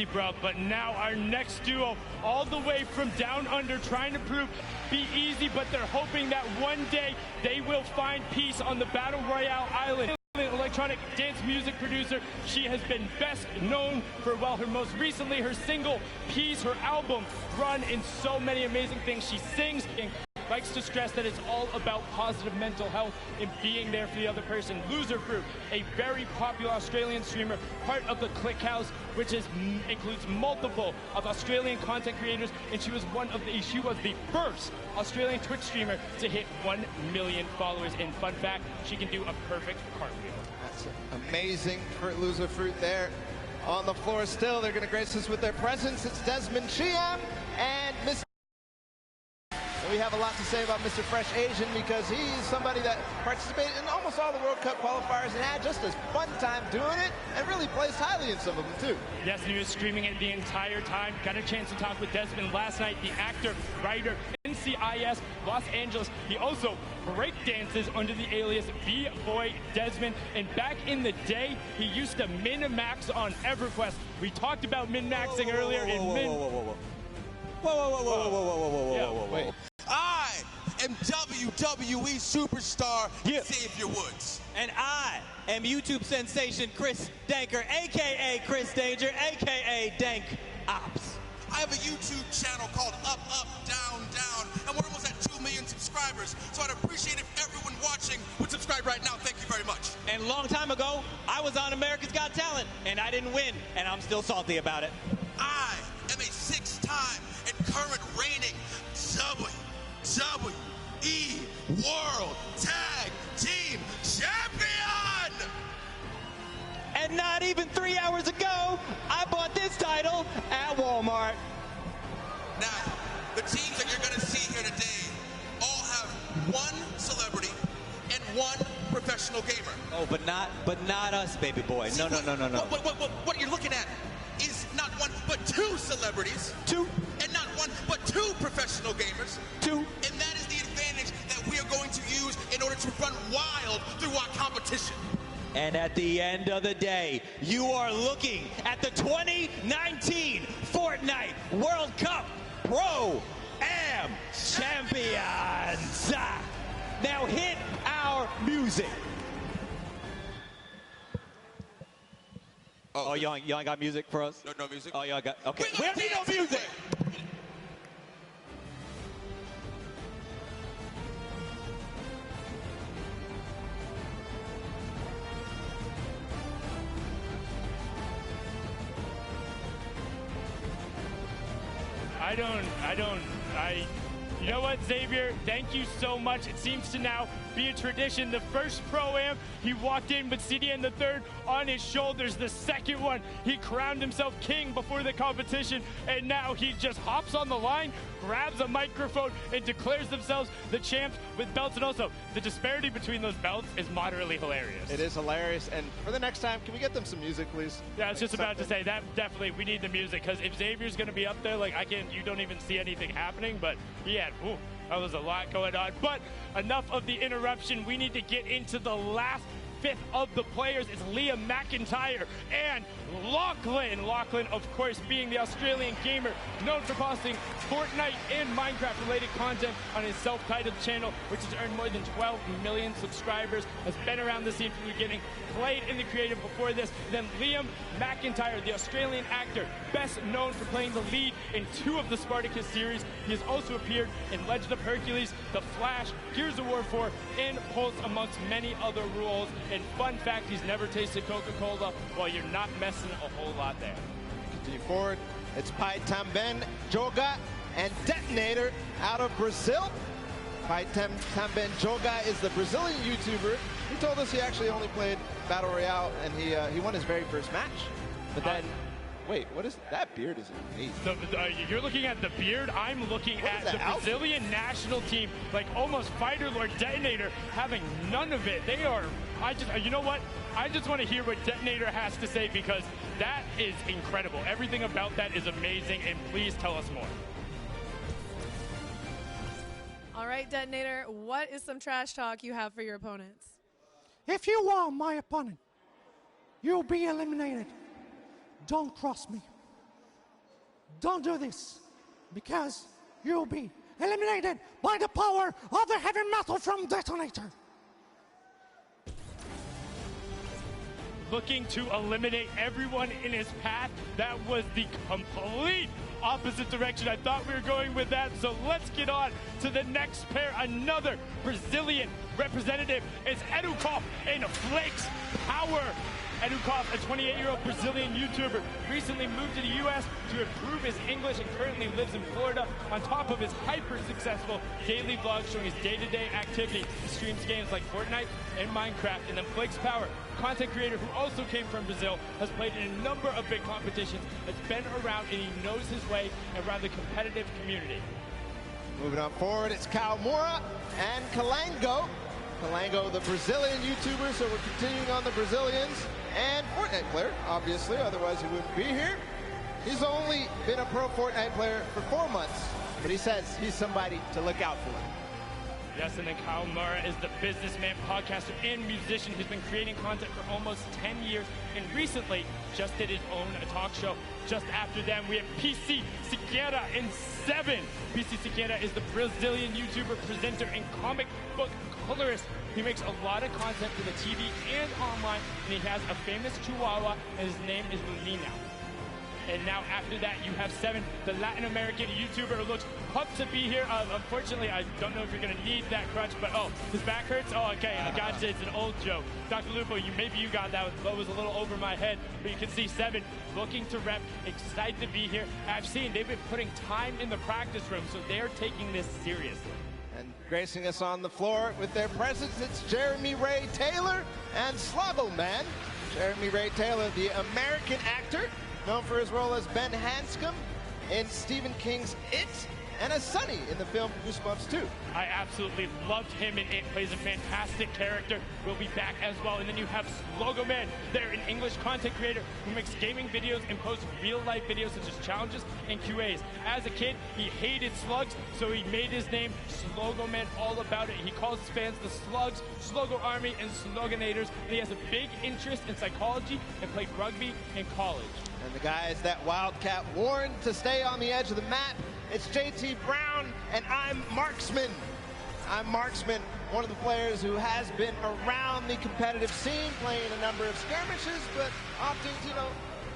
easy, bro. But now our next duo, all the way from down under, trying to prove be easy, but they're hoping that one day they will find peace on the Battle Royale island. Electronic dance music producer. She has been best known for, well, her most recently, her single piece, her album Run, in so many amazing things. She sings and likes to stress that it's all about positive mental health and being there for the other person. Loser Fruit, a very popular Australian streamer, part of the Click House, which includes multiple of Australian content creators, and she was the first Australian Twitch streamer to hit 1 million followers. And fun fact, she can do a perfect cartwheel. That's amazing for Loser Fruit there. On the floor still, they're going to grace us with their presence. It's Desmond Chiam and Mr. We have a lot to say about Mr. Fresh Asian because he's somebody that participated in almost all the World Cup qualifiers and had just a fun time doing it and really placed highly in some of them too. Yes, and he was streaming it the entire time. Got a chance to talk with Desmond last night, the actor, writer, NCIS, Los Angeles. He also break dances under the alias B-Boy Desmond. And back in the day, he used to min-max on EverQuest. We talked about min-maxing earlier in min... Wait. I am WWE superstar Xavier Woods. And I am YouTube sensation Chris Danker, a.k.a. Chris Danger, a.k.a. Dank Ops. I have a YouTube channel called Up, Up, Down, Down, and we're almost at 2 million subscribers. So I'd appreciate if everyone watching would subscribe right now. Thank you very much. And a long time ago, I was on America's Got Talent, and I didn't win, and I'm still salty about it. I am a 6-time and current reigning WWE World Tag Team Champion! And not even 3 hours ago, I bought this title at Walmart. Now, the teams that you're going to see here today all have one celebrity and one professional gamer. Oh, but not us, baby boy. See, No. What you're looking at is not one, but 2 celebrities. 2. And not one, but 2 professional gamers. 2. And that is the advantage that we are going to use in order to run wild through our competition. And at the end of the day, you are looking at the 2019 Fortnite World Cup Pro-Am Champions. Now hit our music. Oh, y'all ain't got music for us? No music? Oh, y'all got, okay. We don't need no music. You know what, Xavier? Thank you so much. It seems to now be a tradition. The first Pro-Am, he walked in with CDN III on his shoulders. The second one, he crowned himself king before the competition, and now he just hops on the line, grabs a microphone, and declares themselves the champs with belts. And also, the disparity between those belts is moderately hilarious. It is hilarious. And for the next time, can we get them some music, please? Yeah, I was just about to say that. Definitely, we need the music, because if Xavier's going to be up there, like, you don't even see anything happening. But he had, that was a lot going on. But enough of the interruption. We need to get into the last 5th of the players. It's Liam McIntyre and Lachlan. Lachlan, of course, being the Australian gamer known for posting Fortnite and Minecraft-related content on his self-titled channel, which has earned more than 12 million subscribers, has been around the scene from the beginning, played in the creative before this. Then Liam McIntyre, the Australian actor, best known for playing the lead in 2 of the Spartacus series. He has also appeared in Legend of Hercules, The Flash, Gears of War 4, and Pulse, amongst many other roles. And fun fact, he's never tasted Coca-Cola. Well, you're not messing a whole lot there. Continue forward. It's Pai Tamben Joga and Detonator out of Brazil. Pai Tamben Joga is the Brazilian YouTuber. He told us he actually only played Battle Royale, and he won his very first match. But then, wait, what is that beard? Is amazing. You're looking at the beard. I'm looking at the Brazilian national team, like almost Fighter Lord Detonator, having none of it. They are. You know what? I just want to hear what Detonator has to say, because that is incredible. Everything about that is amazing, and please tell us more. All right, Detonator, what is some trash talk you have for your opponents? If you are my opponent, you'll be eliminated. Don't cross me. don't do this, because you'll be eliminated by the power of the heavy metal from Detonator. Looking to eliminate everyone in his path. That was the complete opposite direction I thought we were going with that. So let's get on to the next pair. Another Brazilian representative is Edukov in Flakes Power. Edukov, a 28-year-old Brazilian YouTuber, recently moved to the U.S. to improve his English and currently lives in Florida. On top of his hyper-successful daily vlog showing his day-to-day activity, he streams games like Fortnite and Minecraft. And then Flakes Power, content creator who also came from Brazil, has played in a number of big competitions, has been around, and he knows his way around the competitive community. Moving on forward, it's Kawamura and Kalango. Kalango, the Brazilian YouTuber, so we're continuing on the Brazilians. And Fortnite player, obviously, otherwise he wouldn't be here. He's only been a pro Fortnite player for 4 months, but he says he's somebody to look out for. Yes, and then Kawamura is the businessman, podcaster, and musician who's been creating content for almost 10 years, and recently just did his own talk show. Just after them, we have PC Siqueira in 7. PC Siqueira is the Brazilian YouTuber, presenter, and comic book colorist. He makes a lot of content for the TV and online, and he has a famous chihuahua, and his name is Lunina. And now after that, you have 7, the Latin American YouTuber who looks pumped to be here. Unfortunately, I don't know if you're going to need that crutch, but oh, his back hurts? Oh, okay, I gotcha, it's an old joke. Dr. Lupo, maybe you got that one. It was a little over my head, but you can see 7 looking to rep, excited to be here. I've seen they've been putting time in the practice room, so they're taking this seriously. And gracing us on the floor with their presence, it's Jeremy Ray Taylor and Slavo Man. Jeremy Ray Taylor, the American actor, known for his role as Ben Hanscom in Stephen King's It, and as Sonny in the film Goosebumps 2. I absolutely loved him in It. Plays a fantastic character. Will be back as well. And then you have Slogo Man. They're an English content creator who makes gaming videos and posts real-life videos such as challenges and QAs. As a kid, he hated slugs, so he made his name Slogo Man all about it. He calls his fans the Slugs, Slogo Army, and Sloganators. And he has a big interest in psychology and played rugby in college. And the guys that Wildcat warned to stay on the edge of the map, it's JT Brown, and I'm Marksman. I'm Marksman, one of the players who has been around the competitive scene, playing a number of skirmishes, but often,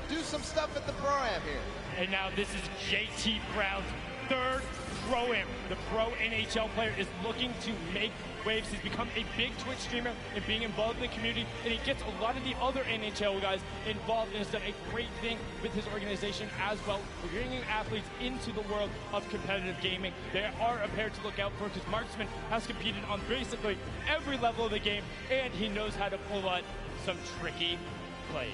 do some stuff at the Pro-Am here. And now this is JT Brown's 3rd Pro-Am. The pro NHL player is looking to make waves. He's become a big Twitch streamer and being involved in the community, and he gets a lot of the other NHL guys involved and has done a great thing with his organization as well, bringing athletes into the world of competitive gaming. They are a pair to look out for because Marksman has competed on basically every level of the game, and he knows how to pull out some tricky plays.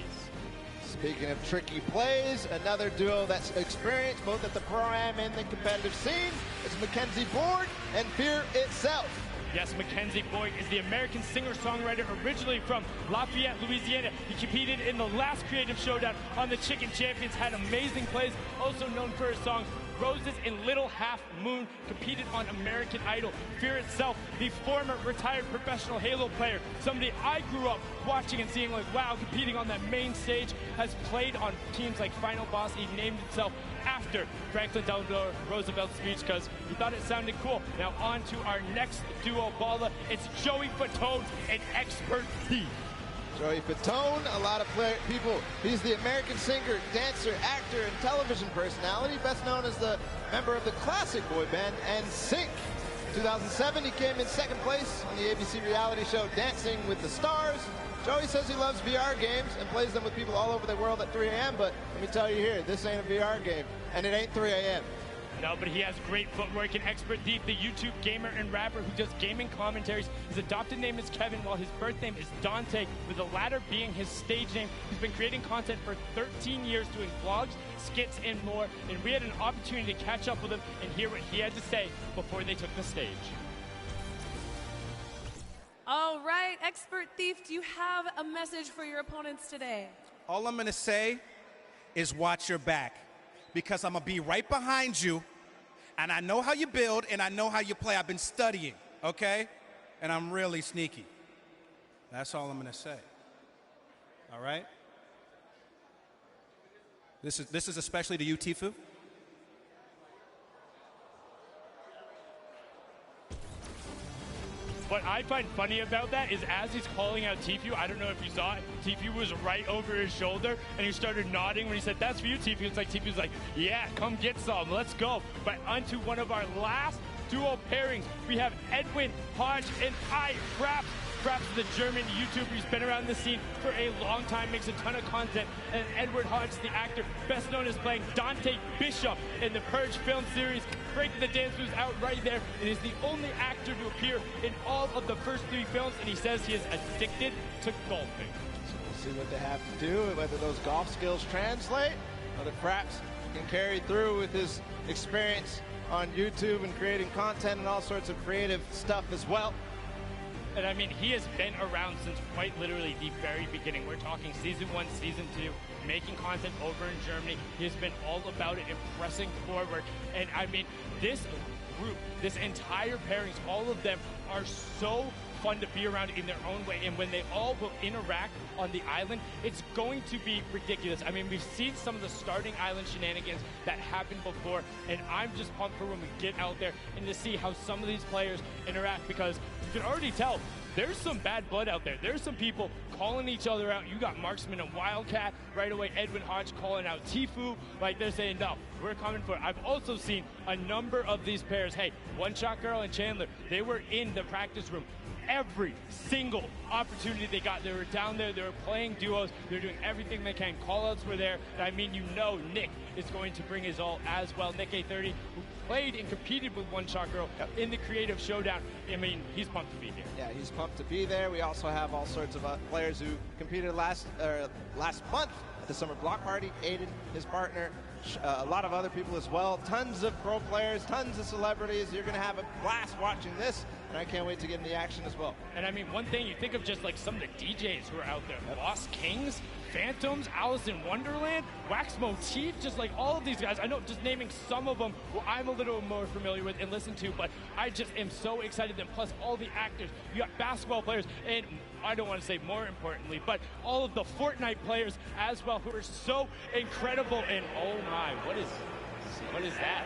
Speaking of tricky plays, another duo that's experienced both at the Pro-Am and the competitive scene is Mackenzie Board and Fear Itself. Yes, Mackenzie Boyd is the American singer-songwriter originally from Lafayette, Louisiana. He competed in the last Creative Showdown on the Chicken Champions, had amazing plays, also known for his songs Roses and Little Half Moon, competed on American Idol. Fear Itself, the former retired professional Halo player, somebody I grew up watching and seeing like, wow, competing on that main stage, has played on teams like Final Boss. He named himself after Franklin Delano Roosevelt's speech because he thought it sounded cool. Now on to our next duo baller. It's Joey Fatone, an expert thief. Joey Fatone, a lot of people. He's the American singer, dancer, actor, and television personality, best known as the member of the classic boy band NSYNC. In 2007, he came in 2nd place on the ABC reality show Dancing with the Stars. Joey says he loves VR games and plays them with people all over the world at 3 a.m., but let me tell you here, this ain't a VR game, and it ain't 3 a.m. No, but he has great footwork. An expert thief, the YouTube gamer and rapper who does gaming commentaries. His adopted name is Kevin, while his birth name is Dante, with the latter being his stage name. He's been creating content for 13 years, doing vlogs, skits, and more. And we had an opportunity to catch up with him and hear what he had to say before they took the stage. All right, expert thief, do you have a message for your opponents today? All I'm going to say is watch your back, because I'm going to be right behind you, and I know how you build, and I know how you play. I've been studying, okay? And I'm really sneaky. That's all I'm going to say. All right? This is especially to you, Tifu. what I find funny about that is as he's calling out Tfue, I don't know if you saw it, Tfue was right over his shoulder, and he started nodding when he said, "That's for you, Tfue." It's like Tfue's like, "Yeah, come get some, let's go." But onto one of our last duo pairings, we have Edwin Hodge and Fraps. Fraps is the German YouTuber. He's been around the scene for a long time, makes a ton of content. And Edward Hodge, the actor, best known as playing Dante Bishop in the Purge film series. Breaking the dance moves out right there. And is the only actor to appear in all of the first 3 films. And he says he is addicted to golfing. So we'll see what they have to do, whether those golf skills translate, whether Fraps can carry through with his experience on YouTube and creating content and all sorts of creative stuff as well. And I mean, he has been around since quite literally the very beginning. We're talking season 1, season 2, making content over in Germany. He has been all about it and pressing forward. And I mean, this group, this entire pairings, all of them are so fun to be around in their own way. And when they all will interact on the island, it's going to be ridiculous. I mean, we've seen some of the starting island shenanigans that happened before, and I'm just pumped for when we get out there and to see how some of these players interact, because you can already tell there's some bad blood out there. There's some people calling each other out. You got Marksman and Wildcat right away. Edwin Hodge calling out Tfue. Like, they're saying, no, we're coming for it. I've also seen a number of these pairs. Hey, One Shot Girl and Chandler, they were in the practice room every single opportunity they got. They were down there, they were playing duos, they're doing everything they can. Call-outs were there, and I mean, you know Nick is going to bring his all as well. Nick A30, who played and competed with One Shot Girl in the Creative Showdown. I mean, he's pumped to be here. Yeah, he's pumped to be there. We also have all sorts of players who competed last month at the Summer Block Party. Aiden, his partner, a lot of other people as well. Tons of pro players, tons of celebrities. You're going to have a blast watching this, and I can't wait to get in the action as well. And I mean, one thing, you think of just like some of the DJs who are out there. Lost Kings, Phantoms, Alice in Wonderland, Wax Motif, just like all of these guys. I know, just naming some of them who I'm a little more familiar with and listen to, but I just am so excited. And plus all the actors, you got basketball players, and I don't want to say more importantly, but all of the Fortnite players as well, who are so incredible. And oh my, what is that?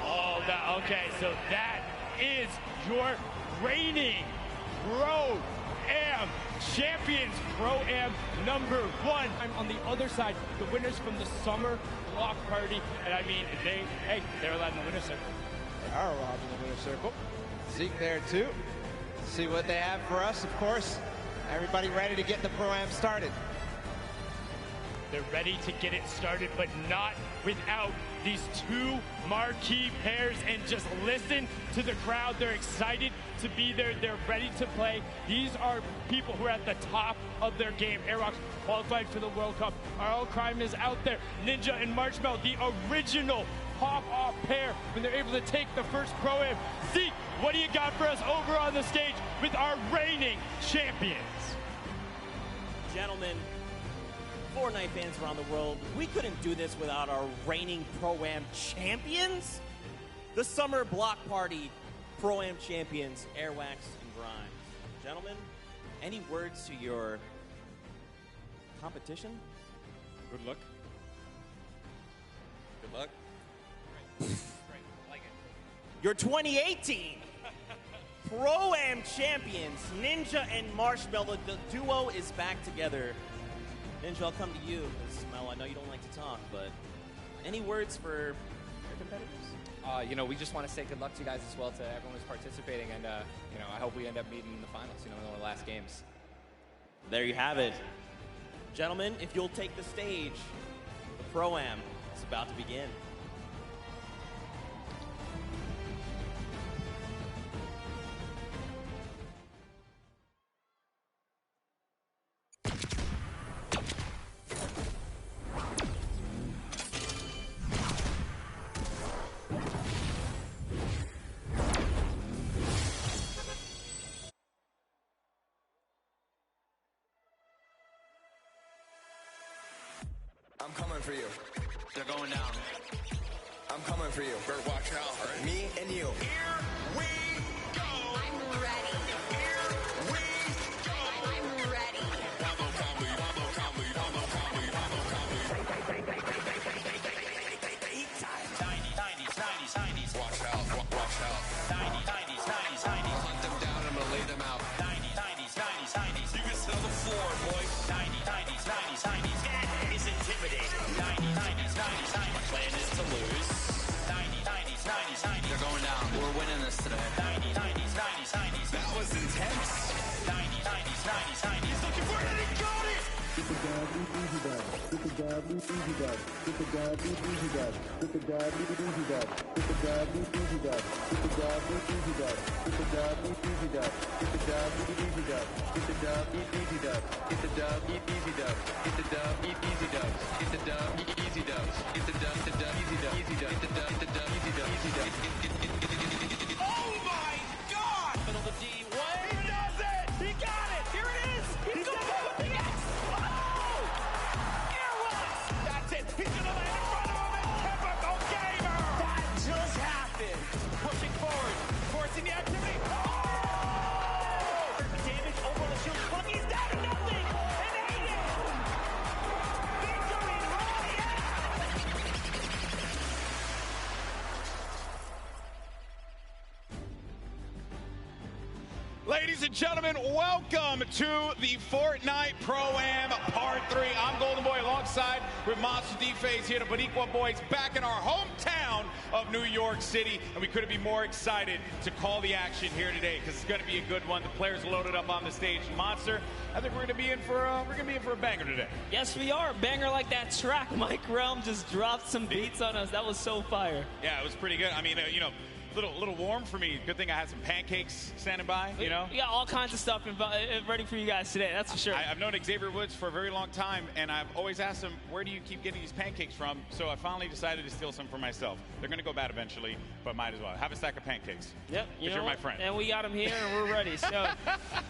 Oh, okay, so that is your reigning Pro-Am champions, Pro-Am #1. I'm on the other side, the winners from the Summer Block Party, and I mean, they're allowed in the winner's circle. They are allowed in the winner's circle. Zeke there too. See what they have for us, of course. Everybody ready to get the Pro-Am started. They're ready to get it started, but not without these 2 marquee pairs. And just listen to the crowd. They're excited to be there. They're ready to play. These are people who are at the top of their game. Airrocks qualified for the World Cup. Our Crime is out there. Ninja and Marshmallow, the original pop-off pair when they're able to take the first Pro-Am. Zeke, what do you got for us over on the stage with our reigning champions? Gentlemen, Fortnite fans around the world, we couldn't do this without our reigning Pro-Am champions. The Summer Block Party Pro-Am champions, Airwax and Grimes. Gentlemen, any words to your competition? Good luck. Good luck. Great. I like it. Your 2018 Pro-Am champions, Ninja and Marshmallow. The duo is back together. Ninja, I'll come to you, because, Mel, I know you don't like to talk, but any words for your competitors? We just want to say good luck to you guys as well, to everyone who's participating, and I hope we end up meeting in the finals, in one of the last games. There you have it. Gentlemen, if you'll take the stage, the Pro-Am is about to begin. I'm coming for you. They're going down. I'm coming for you. Better watch out, right? Me and you. Here we go. I'm ready. Here we go. I'm ready. Combo comedy, combo comedy, combo comedy, combo comedy. Big time. 90s. Watch out, watch out. 90s. Hunt them down and Plan is to lose. 90s. They're going down. We're winning this today. 90s. That was intense. 90s. He's looking for it and he got it. Get the dub, easy dub. Get the dub, easy dub. Get the dub, easy dub. Get the dub, easy dub. Get the dub, easy dub. Get the dub, easy dub. Get the dub, easy dub. Get the dub, easy dub. Get the dub, easy dub. Get the dub, easy dub. Get the dub, easy dub. Get the dub, easy dub. Get the dub, easy dub. Easy dub. Get the dub, easy dub. Easy dub. Oh my God! Middle of the D. What? He does it! He got it! Here it is! He's going with the X! Oh! Airwalks! That's it! He's gonna land in front of him and typical gamer! That just happened. Pushing forward, forcing the activity. Oh! Damage over the shield. Funky's down to nothing. And Aiden. Victory Royale. Ladies and gentlemen, welcome to the Fortnite Pro-Am Part 3. I'm Golden Boy alongside with Monster D-Phase here, the Boricua boys back in our hometown of New York City. And we couldn't be more excited to call the action here today because it's going to be a good one. The players loaded up on the stage. Monster, I think we're going to be in for a banger today. Yes, we are. A banger like that track. Mike Realm just dropped some beats on us. That was so fire. Yeah, it was pretty good. I mean, little warm for me. Good thing I had some pancakes standing by, you know? We got all kinds of stuff ready for you guys today, that's for sure. I've known Xavier Woods for a very long time, and I've always asked him, where do you keep getting these pancakes from? So I finally decided to steal some for myself. They're going to go bad eventually, but might as well. Have a stack of pancakes. Yep. Because you're my friend. And we got them here, and we're ready. So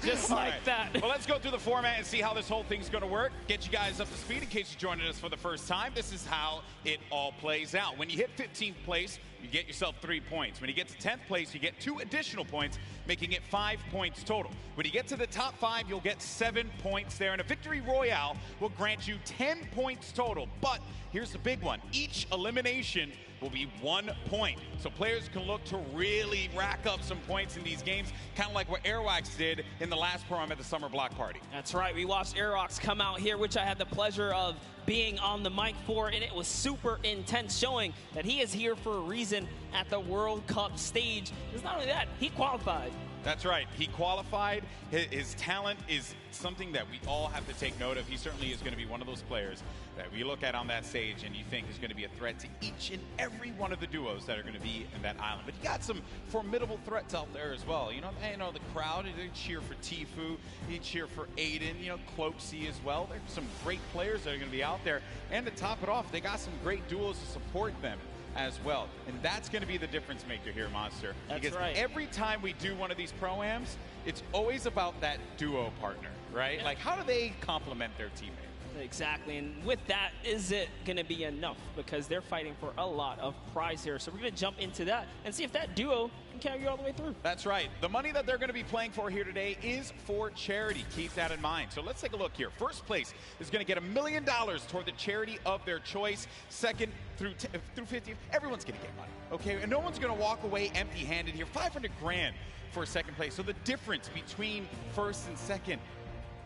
just like right. that. Well, let's go through the format and see how this whole thing's going to work. Get you guys up to speed in case you're joining us for the first time. This is how it all plays out. When you hit 15th place, you get yourself 3 points. When you get to 10th place, you get 2 additional points, making it 5 points total. When you get to the top 5, you'll get 7 points there, and a victory royale will grant you 10 points total. But here's the big one. Each elimination will be 1 point. So players can look to really rack up some points in these games, kind of like what Airwax did in the last program at the Summer Block Party. That's right. We watched Airwax come out here, which I had the pleasure of being on the mic for, and it was super intense, showing that he is here for a reason at the World Cup stage. It's not only that, he qualified. That's right. He qualified. His talent is something that we all have to take note of. He certainly is going to be one of those players that we look at on that stage and you think is going to be a threat to each and every one of the duos that are going to be in that island. But you got some formidable threats out there as well. You know the crowd, they cheer for Tfue, they cheer for Aiden, Cloaksy as well. There's some great players that are going to be out there. And to top it off, they got some great duos to support them as well. And that's going to be the difference maker here, Monster. That's because right. Every time we do one of these pro-ams, it's always about that duo partner, right? Yeah. Like, how do they complement their teammate? Exactly, and with that, is it going to be enough? Because they're fighting for a lot of prize here. So we're going to jump into that and see if that duo can carry you all the way through. That's right. The money that they're going to be playing for here today is for charity. Keep that in mind. So let's take a look here. First place is going to get $1 million toward the charity of their choice. Second through 50th, everyone's going to get money, okay? And no one's going to walk away empty-handed here. 500 grand for second place. So the difference between first and second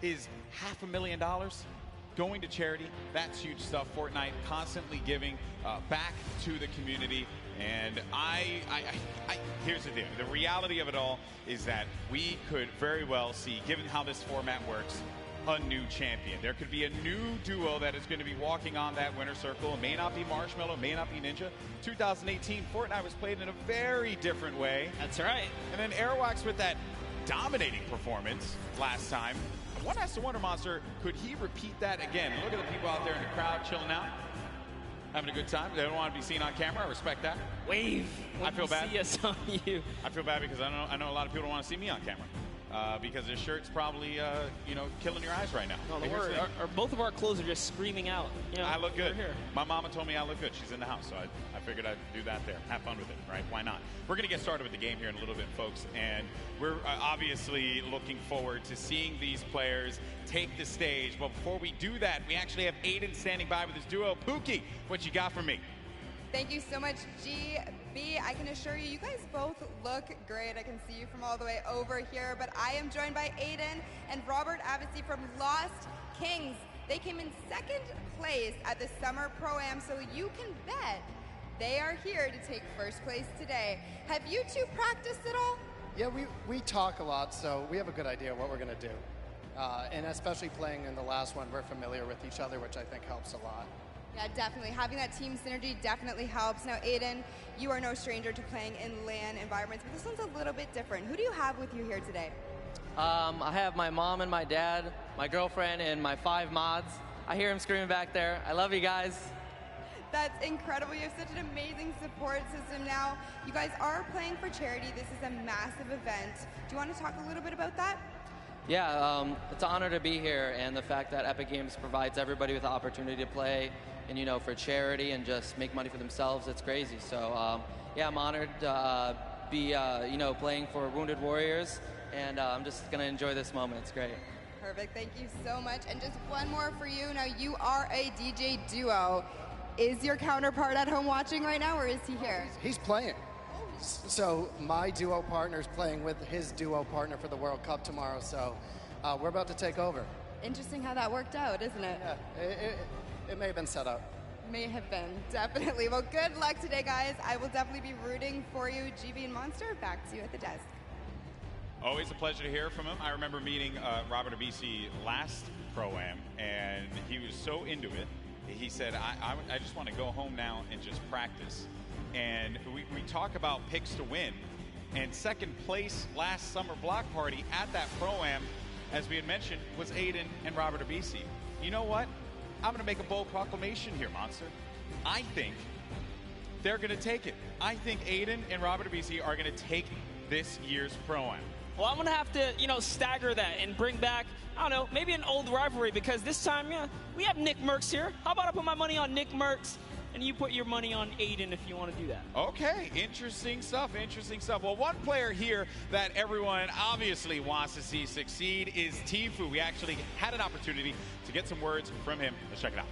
is $500,000. Going to charity, that's huge stuff. Fortnite constantly giving back to the community. And here's the deal. The reality of it all is that we could very well see, given how this format works, a new champion. There could be a new duo that is going to be walking on that winner circle. It may not be Marshmallow, it may not be Ninja. 2018, Fortnite was played in a very different way. That's right. And then Airwax with that dominating performance last time. One has to wonder, Monster, could he repeat that again? Look at the people out there in the crowd chilling out, having a good time. They don't want to be seen on camera. I respect that. Wave. I feel bad. See us on you. I feel bad because I know a lot of people don't want to see me on camera. Because his shirt's probably, killing your eyes right now. No, don't worry. Both of our clothes are just screaming out. I look good. Here. My mama told me I look good. She's in the house, so I figured I'd do that there. Have fun with it, right? Why not? We're going to get started with the game here in a little bit, folks. And we're obviously looking forward to seeing these players take the stage. But before we do that, we actually have Aiden standing by with his duo. Pookie, what you got for me? Thank you so much, GB. I can assure you, you guys both look great. I can see you from all the way over here, but I am joined by Aiden and Robert Avesey from Lost Kings. They came in second place at the Summer Pro-Am, so you can bet they are here to take first place today. Have you two practiced at all? Yeah, we talk a lot, so we have a good idea what we're going to do. And especially playing in the last one, we're familiar with each other, which I think helps a lot. Yeah, definitely. Having that team synergy definitely helps. Now, Aiden, you are no stranger to playing in LAN environments, but this one's a little bit different. Who do you have with you here today? I have my mom and my dad, my girlfriend, and my 5 mods. I hear them screaming back there. I love you guys. That's incredible. You have such an amazing support system now. You guys are playing for charity. This is a massive event. Do you want to talk a little bit about that? Yeah, it's an honor to be here, and the fact that Epic Games provides everybody with the opportunity to play and, you know, for charity and just make money for themselves, it's crazy. So, yeah, I'm honored to be, you know, playing for Wounded Warriors, and I'm just going to enjoy this moment. It's great. Perfect. Thank you so much. And just one more for you. Now, you are a DJ duo. Is your counterpart at home watching right now, or is he here? He's playing. So my duo partner's playing with his duo partner for the World Cup tomorrow, so we're about to take over. Interesting how that worked out, isn't it? Yeah, it may have been set up. May have been, definitely. Well, good luck today, guys. I will definitely be rooting for you. GB and Monster, back to you at the desk. Always a pleasure to hear from him. I remember meeting Robert Abisi last Pro-Am, and he was so into it. He said, I just want to go home now and just practice. And we talk about picks to win. And second place last summer block party at that Pro-Am, as we had mentioned, was Aiden and Robert Abisi. You know what? I'm going to make a bold proclamation here, Monster. I think they're going to take it. I think Aiden and Robert Abisi are going to take this year's Pro-Am. Well, I'm going to have to, you know, stagger that and bring back, I don't know, maybe an old rivalry, because this time, yeah, we have Nick Merckx here. How about I put my money on Nick Merckx, and you put your money on Aiden if you want to do that? Okay, interesting stuff, interesting stuff. Well, one player here that everyone obviously wants to see succeed is Tfue. We actually had an opportunity to get some words from him. Let's check it out.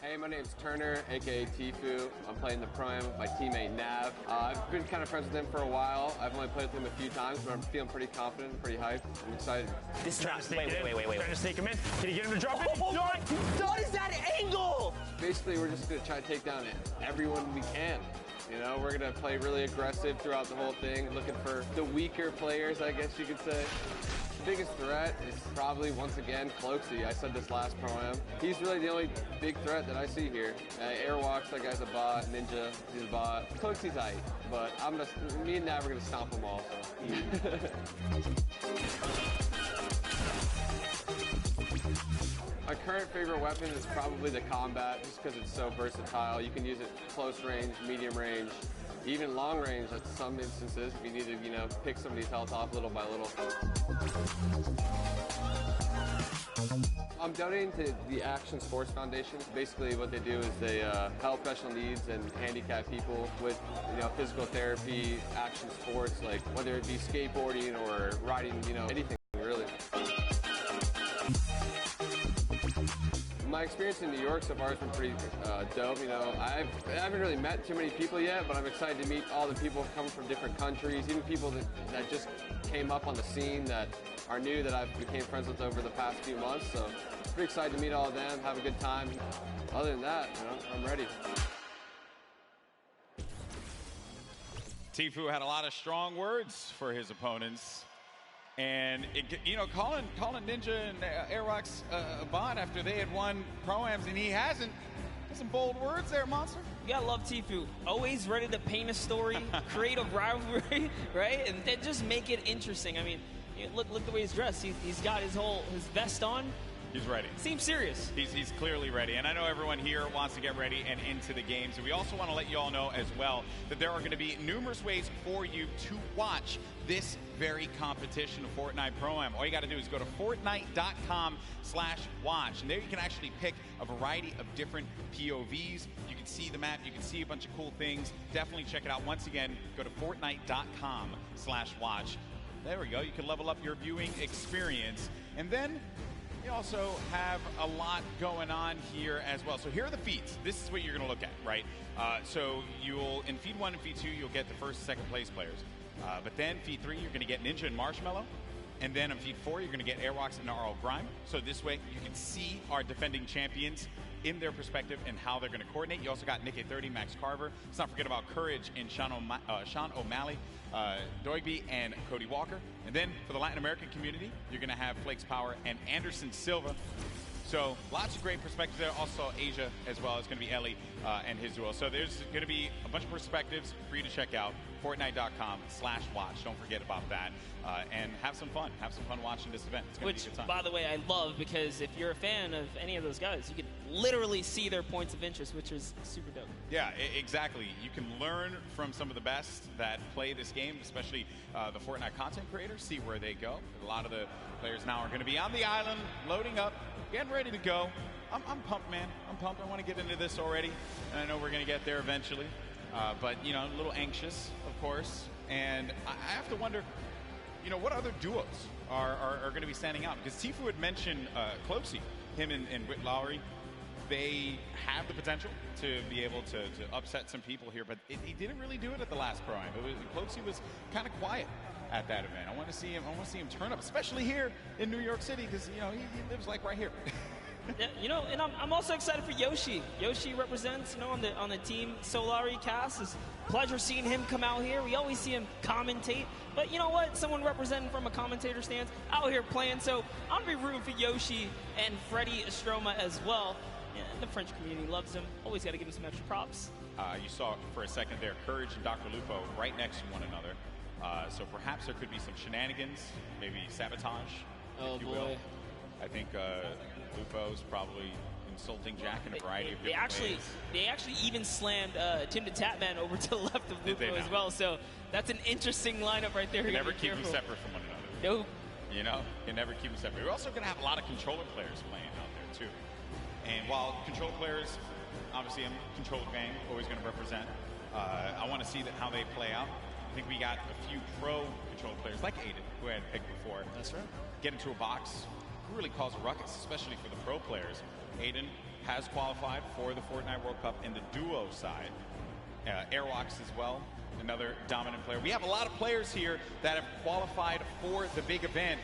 Hey, my name's Turner, aka Tfue. I'm playing the Pro-Am with my teammate Nav. I've been kind of friends with him for a while. I've only played with him a few times, but I'm feeling pretty confident, pretty hyped. I'm excited. This trap. Wait. Trying to sneak him in. Can you get him to drop it? What is that angle? Basically, we're just going to try to take down everyone we can. You know, we're going to play really aggressive throughout the whole thing, looking for the weaker players, I guess you could say. Biggest threat is probably, once again, Cloaksy. I said this last Pro-Am. He's really the only big threat that I see here. Airwalks, that guy's a bot. Ninja, he's a bot. Cloaksy's aight, but me and Nav are gonna stomp them all. So. My current favorite weapon is probably the combat, just because it's so versatile. You can use it close range, medium range, even long range at some instances if you need to, you know, pick somebody's health off little by little. I'm donating to the Action Sports Foundation. Basically what they do is they help special needs and handicapped people with, you know, physical therapy, action sports, like whether it be skateboarding or riding, you know, anything really. My experience in New York so far has been pretty dope. You know, I haven't really met too many people yet, but I'm excited to meet all the people coming from different countries, even people that just came up on the scene that are new that I've became friends with over the past few months. So pretty excited to meet all of them, have a good time. Other than that, you know, I'm ready. Tfue had a lot of strong words for his opponents. And, you know, calling Ninja and Airwalks a bot after they had won Pro-Ams and he hasn't. Some bold words there, Monster. You gotta love Tfue. Always ready to paint a story, create a rivalry, right? And then just make it interesting. I mean, look the way he's dressed. He's got his vest on. He's ready. Seems serious. He's clearly ready. And I know everyone here wants to get ready and into the games. And we also want to let you all know as well that there are going to be numerous ways for you to watch this very competition of Fortnite Pro-Am. All you got to do is go to Fortnite.com/watch. And there you can actually pick a variety of different POVs. You can see the map. You can see a bunch of cool things. Definitely check it out. Once again, go to Fortnite.com/watch. There we go. You can level up your viewing experience. And then we also have a lot going on here as well. So here are the feeds. This is what you're going to look at, right? So in feed 1 and feed 2, you'll get the first and second place players. But then feed 3, you're going to get Ninja and Marshmallow. And then on feed 4, you're going to get Airwalks and RL Grime. So this way, you can see our defending champions in their perspective and how they're going to coordinate. You also got Nick 30, Max Carver. Let's not forget about Courage and Sean O'Malley, Doigby, and Cody Walker. And then for the Latin American community, you're going to have Flakes Power and Anderson Silva. So lots of great perspectives there. Also Asia as well. It's going to be Ellie and his duo. So there's going to be a bunch of perspectives for you to check out. Fortnite.com/watch. Don't forget about that. And have some fun. Have some fun watching this event. It's going to be a good time. By the way, I love, because if you're a fan of any of those guys, you can literally see their points of interest, which is super dope. Yeah, exactly. You can learn from some of the best that play this game, especially the Fortnite content creators, see where they go. A lot of the players now are going to be on the island, loading up, getting ready to go. I'm pumped, man. I'm pumped. I want to get into this already. And I know we're going to get there eventually. But, you know, a little anxious, of course. And I have to wonder, you know, what other duos are going to be standing out? Because Tifu had mentioned Closey, him and Whit Lowry. They have the potential to be able to upset some people here, but he didn't really do it at the last Pro-Am. Closey was kind of quiet at that event. I want to see him turn up, especially here in New York City, because, you know, he lives like right here. Yeah, you know, and I'm also excited for Yoshi. Yoshi represents, you know, on the Team Solari cast. It's a pleasure seeing him come out here. We always see him commentate, but you know what? Someone representing from a commentator stance out here playing. So I'm gonna be rooting for Yoshi and Freddie Estroma as well. Yeah, the French community loves him. Always got to give him some extra props. You saw for a second there, Courage and Dr. Lupo right next to one another. So perhaps there could be some shenanigans, maybe sabotage, if you will. I think Lupo's probably insulting Jack in a variety of different ways. They actually even slammed Tim the Tatman over to the left of Lupo as well. So that's an interesting lineup right there. You can never keep them separate from one another. Nope. You know, you can never keep them separate. We're also going to have a lot of controller players playing out there too. And while controller players, obviously I'm controller gang, always going to represent. I want to see how they play out. I think we got a few pro controller players like Aiden, who I had picked before. That's right. Get into a box, really cause a ruckus, especially for the pro players. Aiden has qualified for the Fortnite World Cup in the duo side. Airwalks as well, another dominant player. We have a lot of players here that have qualified for the big event,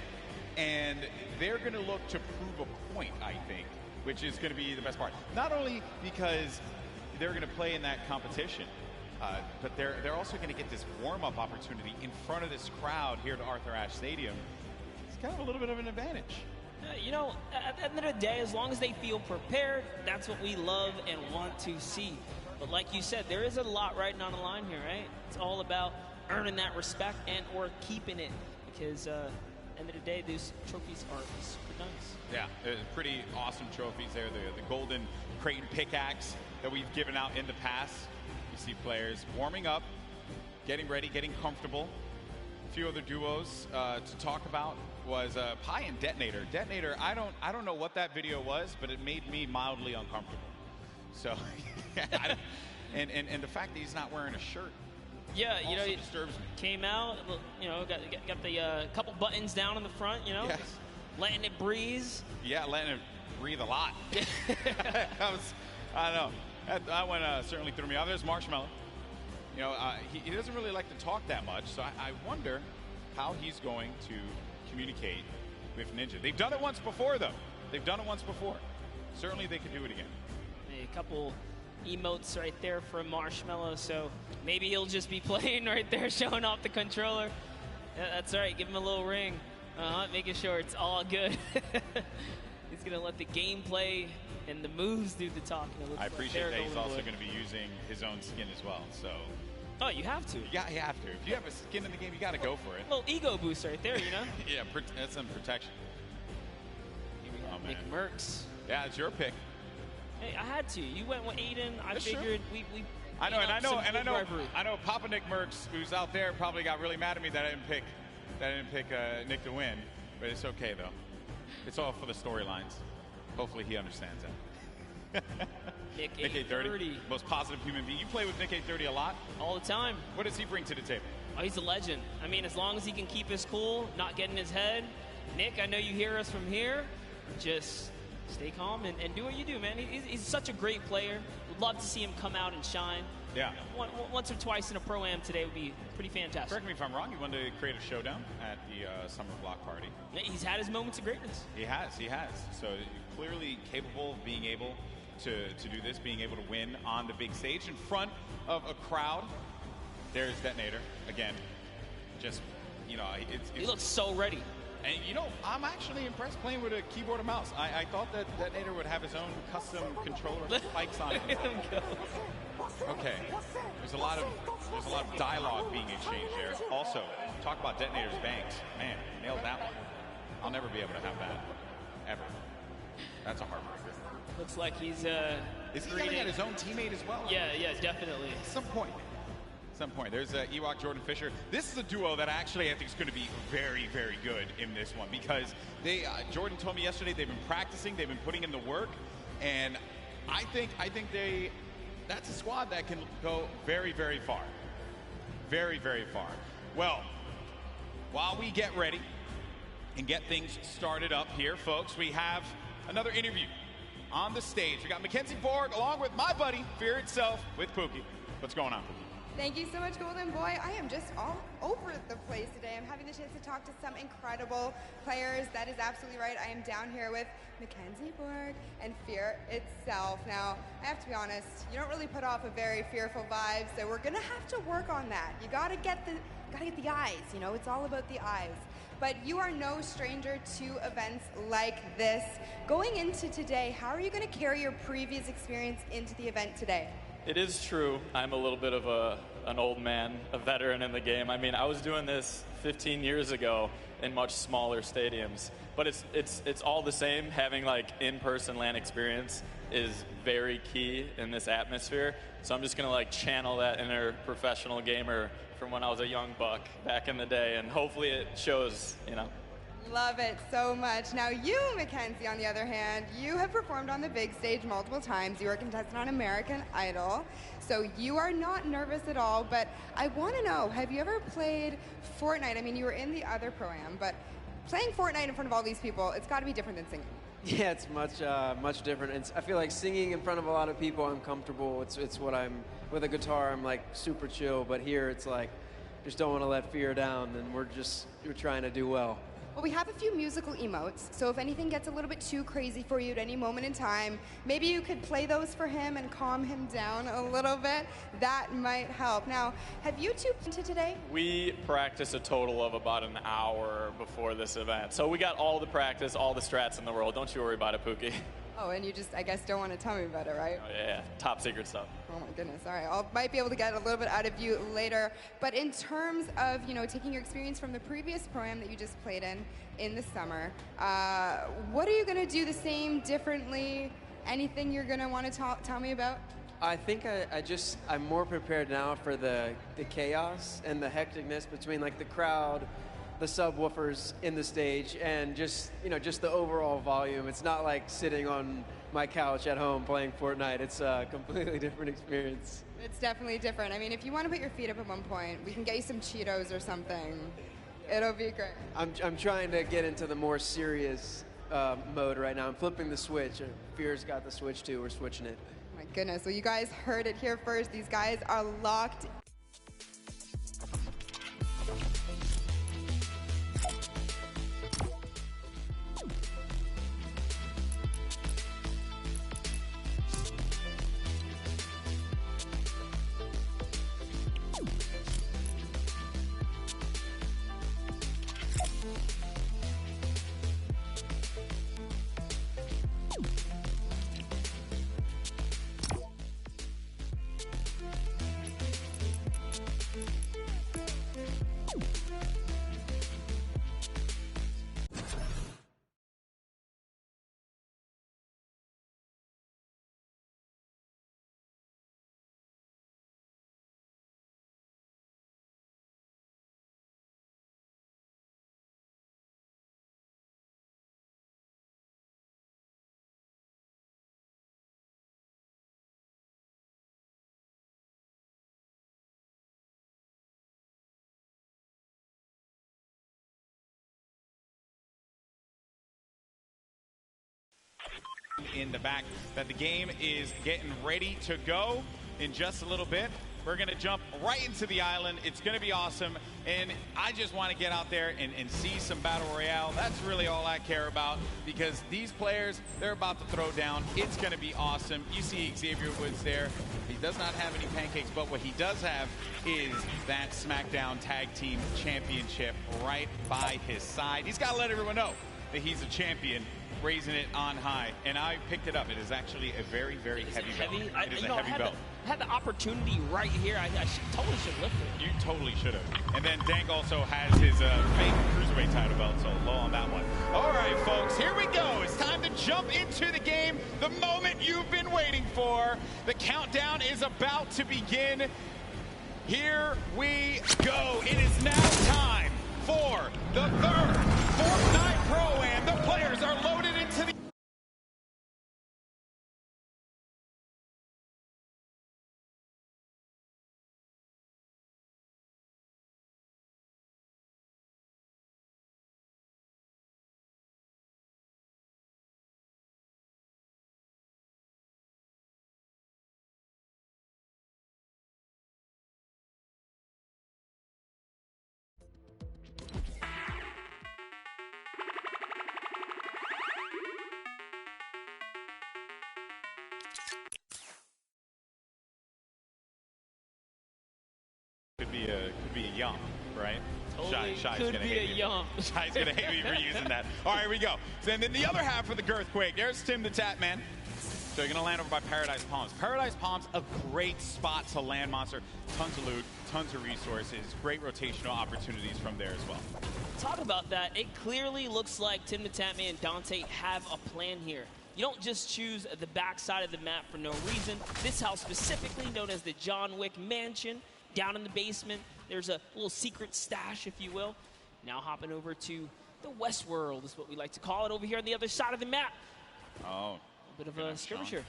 and they're going to look to prove a point, I think, which is going to be the best part. Not only because they're going to play in that competition, but they're also going to get this warm-up opportunity in front of this crowd here at Arthur Ashe Stadium. It's kind of a little bit of an advantage. You know, at the end of the day, as long as they feel prepared, that's what we love and want to see. But like you said, there is a lot riding on the line here, right? It's all about earning that respect and or keeping it, because at the end of the day, these trophies are super nice. Yeah, pretty awesome trophies there. The golden Creighton pickaxe that we've given out in the past. You see players warming up, getting ready, getting comfortable. A few other duos to talk about was Pi and Detonator. Detonator, I don't know what that video was, but it made me mildly uncomfortable. So, and the fact that he's not wearing a shirt. Yeah, you know, it disturbs me. Came out, you know, got the couple buttons down in the front, you know, yes. Letting it breeze. Yeah, letting it breathe a lot. I don't know. That one certainly threw me off. There's Marshmallow. You know, he doesn't really like to talk that much, so I wonder how he's going to communicate with Ninja. They've done it once before, though. They've done it once before. Certainly they could do it again. A couple emotes right there from Marshmallow, so maybe he'll just be playing right there, showing off the controller. Yeah, that's right. Give him a little ring. Making sure it's all good. He's going to let the gameplay and the moves do the talking. I appreciate that he's also going to be using his own skin as well. So. Oh, you have to. Yeah, you have to. If you have a skin in the game, you got to go for it. Little ego boost right there, you know? Yeah, that's some protection. Nick Merckx. Yeah, it's your pick. Hey, I had to. You went with Aiden. I figured we I know, I know Papa Nick Merckx, who's out there, probably got really mad at me that I didn't pick Nick to win. But it's okay though. It's all for the storylines. Hopefully he understands that. Nick 830, most positive human being. You play with Nick 830 a lot? All the time. What does he bring to the table? Oh, he's a legend. I mean, as long as he can keep his cool, not get in his head. Nick, I know you hear us from here. Just stay calm and do what you do, man. He's such a great player. Would love to see him come out and shine. Yeah. Once or twice in a Pro-Am today would be pretty fantastic. Correct me if I'm wrong, he wanted to create a showdown at the summer block party. He's had his moments of greatness. He has. So clearly capable of being able to do this, being able to win on the big stage in front of a crowd. There's Detonator again. Just, you know, he looks so ready. And, you know, I'm actually impressed playing with a keyboard and mouse. I thought that Detonator would have his own custom controller spikes on it. Okay. There's a lot of dialogue being exchanged there. Also, talk about Detonator's bangs. Man, nailed that one. I'll never be able to have that. Ever. That's a heartbreaker. Looks like he's Is he yelling at his own teammate as well? Yeah, definitely. At some point. There's Ewok, Jordan Fisher. This is a duo that actually I think is going to be very, very good in this one because they. Jordan told me yesterday they've been practicing, they've been putting in the work, and I think that's a squad that can go very, very far. Very, very far. Well, while we get ready and get things started up here, folks, we have another interview on the stage. We got Mackenzie Borg along with my buddy, Fear Itself, with Pookie. What's going on, Pookie? Thank you so much, Golden Boy. I am just all over the place today. I'm having the chance to talk to some incredible players. That is absolutely right. I am down here with Mackenzie Borg and Fear Itself. Now, I have to be honest, you don't really put off a very fearful vibe, so we're gonna have to work on that. You gotta get the eyes, you know, it's all about the eyes. But you are no stranger to events like this. Going into today, how are you gonna carry your previous experience into the event today? It is true. I'm a little bit of an old man, a veteran in the game. I mean, I was doing this 15 years ago in much smaller stadiums, but it's all the same. Having like in-person LAN experience is very key in this atmosphere. So I'm just gonna like channel that inner professional gamer from when I was a young buck back in the day, and hopefully it shows, you know. Love it so much. Now you, Mackenzie, on the other hand, you have performed on the big stage multiple times. You were a contestant on American Idol, so you are not nervous at all, but I want to know, have you ever played Fortnite? I mean, you were in the other Pro-Am, but playing Fortnite in front of all these people, it's got to be different than singing. Yeah, it's much different. I feel like singing in front of a lot of people, I'm comfortable. It's what I'm, with a guitar, I'm like super chill, but here it's like, just don't want to let fear down, and we're trying to do well. Well, we have a few musical emotes, so if anything gets a little bit too crazy for you at any moment in time, maybe you could play those for him and calm him down a little bit. That might help. Now, have you two been to today? We practice a total of about an hour before this event. So we got all the practice, all the strats in the world. Don't you worry about it, Pookie. Oh, and you just, I guess, don't want to tell me about it, right? Oh, yeah, top secret stuff. Oh my goodness. All right, I might be able to get a little bit out of you later. But in terms of, you know, taking your experience from the previous Pro-Am that you just played in the summer, what are you going to do the same, differently? Anything you're going to want to tell me about? I think I'm more prepared now for the chaos and the hecticness between like the crowd, the subwoofers in the stage, and just the overall volume. It's not like sitting on my couch at home playing Fortnite. It's a completely different experience. It's definitely different. I mean, if you want to put your feet up at one point, we can get you some Cheetos or something. It'll be great. I'm trying to get into the more serious mode right now. I'm flipping the switch. Fear's got the switch too. We're switching it. Oh my goodness. Well, you guys heard it here first. These guys are locked. in the back that the game is getting ready to go in just a little bit. We're going to jump right into the island. It's going to be awesome. And I just want to get out there and see some Battle Royale. That's really all I care about, because these players, they're about to throw down. It's going to be awesome. You see Xavier Woods there. He does not have any pancakes, but what he does have is that SmackDown Tag Team Championship right by his side. He's got to let everyone know that he's a champion, raising it on high. And I picked it up. It is actually a very, very heavy belt. It is a heavy belt. I had the opportunity right here. I totally should lift it. You totally should have. And then Dank also has his fake cruiserweight title belt, so low on that one. All right, folks, here we go. It's time to jump into the game, the moment you've been waiting for. The countdown is about to begin. Here we go. It is now time for the third Fortnite Pro-Am. The players are loaded into the... Could be a yum, right? Totally Shy's could gonna be hate a me. yum. Shy's gonna hate me for using that. All right, here we go. So, and then the other half of the Girthquake, there's Tim the Tap Man. So you're gonna land over by Paradise Palms. Paradise Palms, a great spot to land monster. Tons of loot, tons of resources, great rotational opportunities from there as well. Talk about that. It clearly looks like Tim the Tap Man and Dante have a plan here. You don't just choose the backside of the map for no reason. This house specifically, known as the John Wick Mansion, down in the basement. There's a little secret stash, if you will. Now hopping over to the West World is what we like to call it, over here on the other side of the map. Oh. A bit of a skirmisher.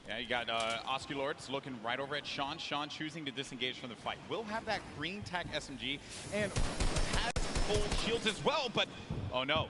Yeah, you got Osculords looking right over at Sean. Sean choosing to disengage from the fight. Will have that green tack SMG and has full shields as well, but oh no.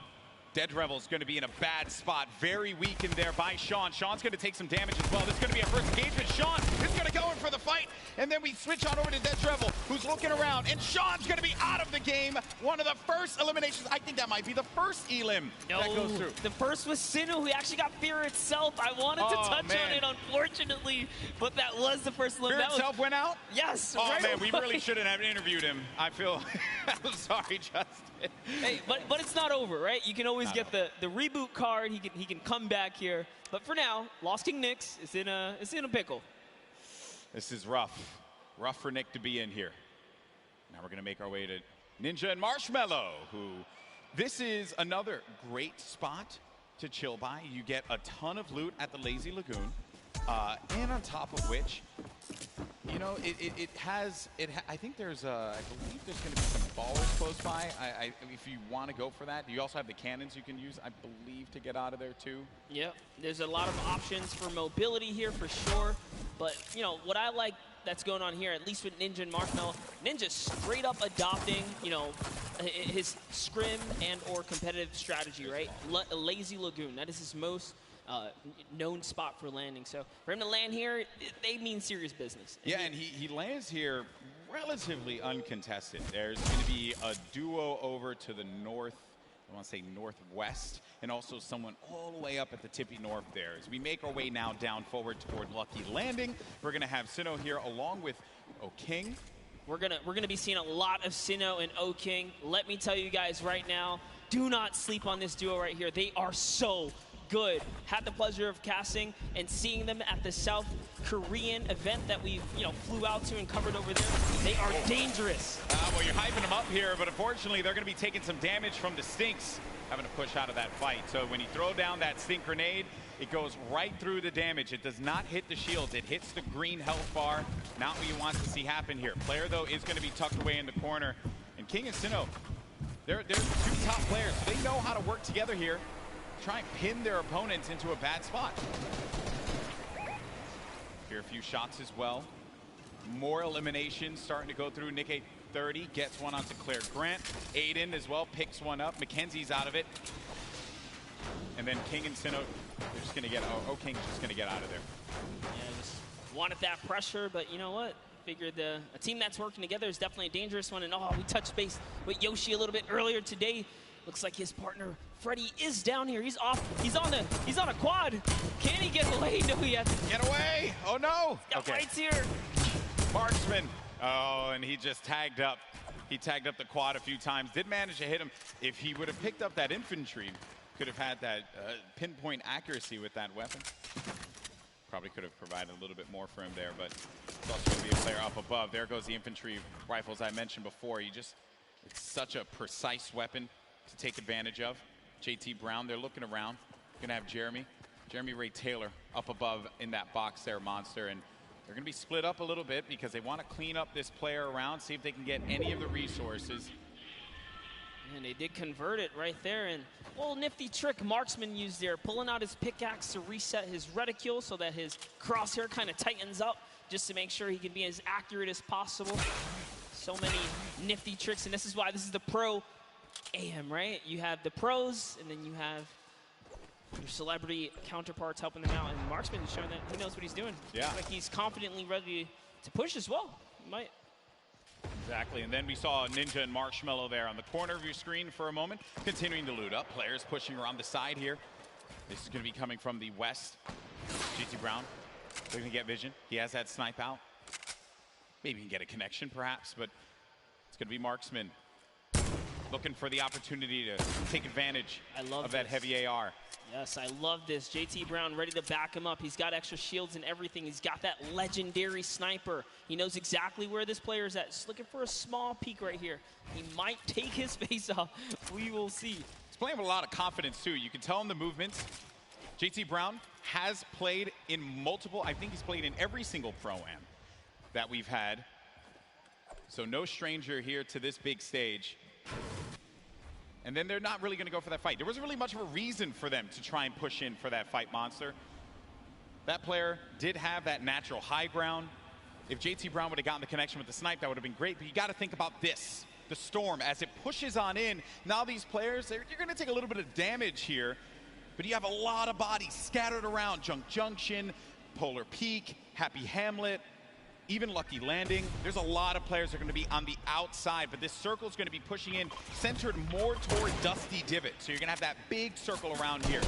Dead Revel's going to be in a bad spot. Very weak in there by Sean. Sean's going to take some damage as well. This is going to be a first engagement. Sean is going to go in for the fight. And then we switch on over to Dead Revel, who's looking around. And Sean's going to be out of the game. One of the first eliminations. I think that might be the first elim that goes through. The first was Sinu, who actually got Fear itself. I wanted to touch on it, unfortunately. But that was the first elim. Fear itself went out? Yes. Oh, right man, away. we really shouldn't have interviewed him. I feel... I'm sorry, Justin. Hey, but it's not over, right? You can always get the reboot card. He can come back here. But for now, Lost King Nyx is in a pickle. This is rough for Nick to be in here. Now we're gonna make our way to Ninja and Marshmallow, who this is another great spot to chill by. You get a ton of loot at the Lazy Lagoon, and on top of which, you know, I think there's I believe there's going to be some ballers close by. If you want to go for that, you also have the cannons you can use, I believe, to get out of there too. Yep, there's a lot of options for mobility here for sure. But you know what I like that's going on here, at least with Ninja and Marshmallow. Ninja straight up adopting, you know, his scrim and or competitive strategy, right? Lazy Lagoon, that is his most known spot for landing. So for him to land here, they mean serious business. Yeah, and he lands here relatively uncontested. There's going to be a duo over to the north, I want to say northwest, and also someone all the way up at the tippy north there. As we make our way now down forward toward Lucky Landing, we're going to have Sinnoh here along with O'King. We're gonna be seeing a lot of Sinnoh and O'King. Let me tell you guys right now, do not sleep on this duo right here. They are so good. Had the pleasure of casting and seeing them at the South Korean event that we flew out to and covered over there. They are dangerous. Well, you're hyping them up here, but unfortunately they're going to be taking some damage from the Stinks, having to push out of that fight. So when you throw down that Stink grenade, it goes right through the damage. It does not hit the shields. It hits the green health bar. Not what you want to see happen here. Player, though, is going to be tucked away in the corner. And King and Sinnoh, they're two top players. So they know how to work together here. Try and pin their opponents into a bad spot. Here, a few shots as well. More eliminations starting to go through. Nick 830 gets one onto Claire Grant. Aiden as well picks one up. Mackenzie's out of it. And And then King and Sinnoh, they're just going to get, King's just going to get out of there. Yeah, just wanted that pressure, but you know what? Figured a team that's working together is definitely a dangerous one. And we touched base with Yoshi a little bit earlier today. Looks like his partner Freddy is down here. He's off. He's on a quad. Can he get away? No, he has to get away. Oh no. Okay. Lights here. Marksman. Oh, and he just tagged up. He tagged up the quad a few times. Did manage to hit him. If he would have picked up that infantry, could have had that pinpoint accuracy with that weapon. Probably could have provided a little bit more for him there, but it's also going to be a player up above. There goes the infantry rifles I mentioned before. It's such a precise weapon to take advantage of. JT Brown, they're looking around. Going to have Jeremy Ray Taylor up above in that box there, Monster, and they're going to be split up a little bit because they want to clean up this player around, see if they can get any of the resources. And they did convert it right there. And a little nifty trick Marksman used there, pulling out his pickaxe to reset his reticule so that his crosshair kind of tightens up just to make sure he can be as accurate as possible. So many nifty tricks, and this is why this is the pro AM, right? You have the pros, and then you have your celebrity counterparts helping them out. And Marksman is showing that he knows what he's doing. Yeah. Looks like he's confidently ready to push as well. He might. Exactly, and then we saw Ninja and Marshmallow there on the corner of your screen for a moment, continuing to loot up. Players pushing around the side here. This is going to be coming from the west. JT Brown, they're going to get vision. He has that snipe out. Maybe he can get a connection, perhaps, but it's going to be Marksman looking for the opportunity to take advantage of that heavy AR. Yes, I love this. JT Brown ready to back him up. He's got extra shields and everything. He's got that legendary sniper. He knows exactly where this player is at. Just looking for a small peek right here. He might take his face off. We will see. He's playing with a lot of confidence, too. You can tell in the movements. JT Brown has played in multiple, I think he's played in every single Pro-Am that we've had. So no stranger here to this big stage. And then they're not really going to go for that fight. There wasn't really much of a reason for them to try and push in for that fight, Monster. That player did have that natural high ground. If JT Brown would have gotten the connection with the snipe, that would have been great. But you got to think about this, the storm, as it pushes on in. Now these players, you're going to take a little bit of damage here, but you have a lot of bodies scattered around. Junk Junction, Polar Peak, Happy Hamlet, even Lucky Landing. There's a lot of players that are going to be on the outside, but this circle is going to be pushing in, centered more toward Dusty Divot. So you're going to have that big circle around here.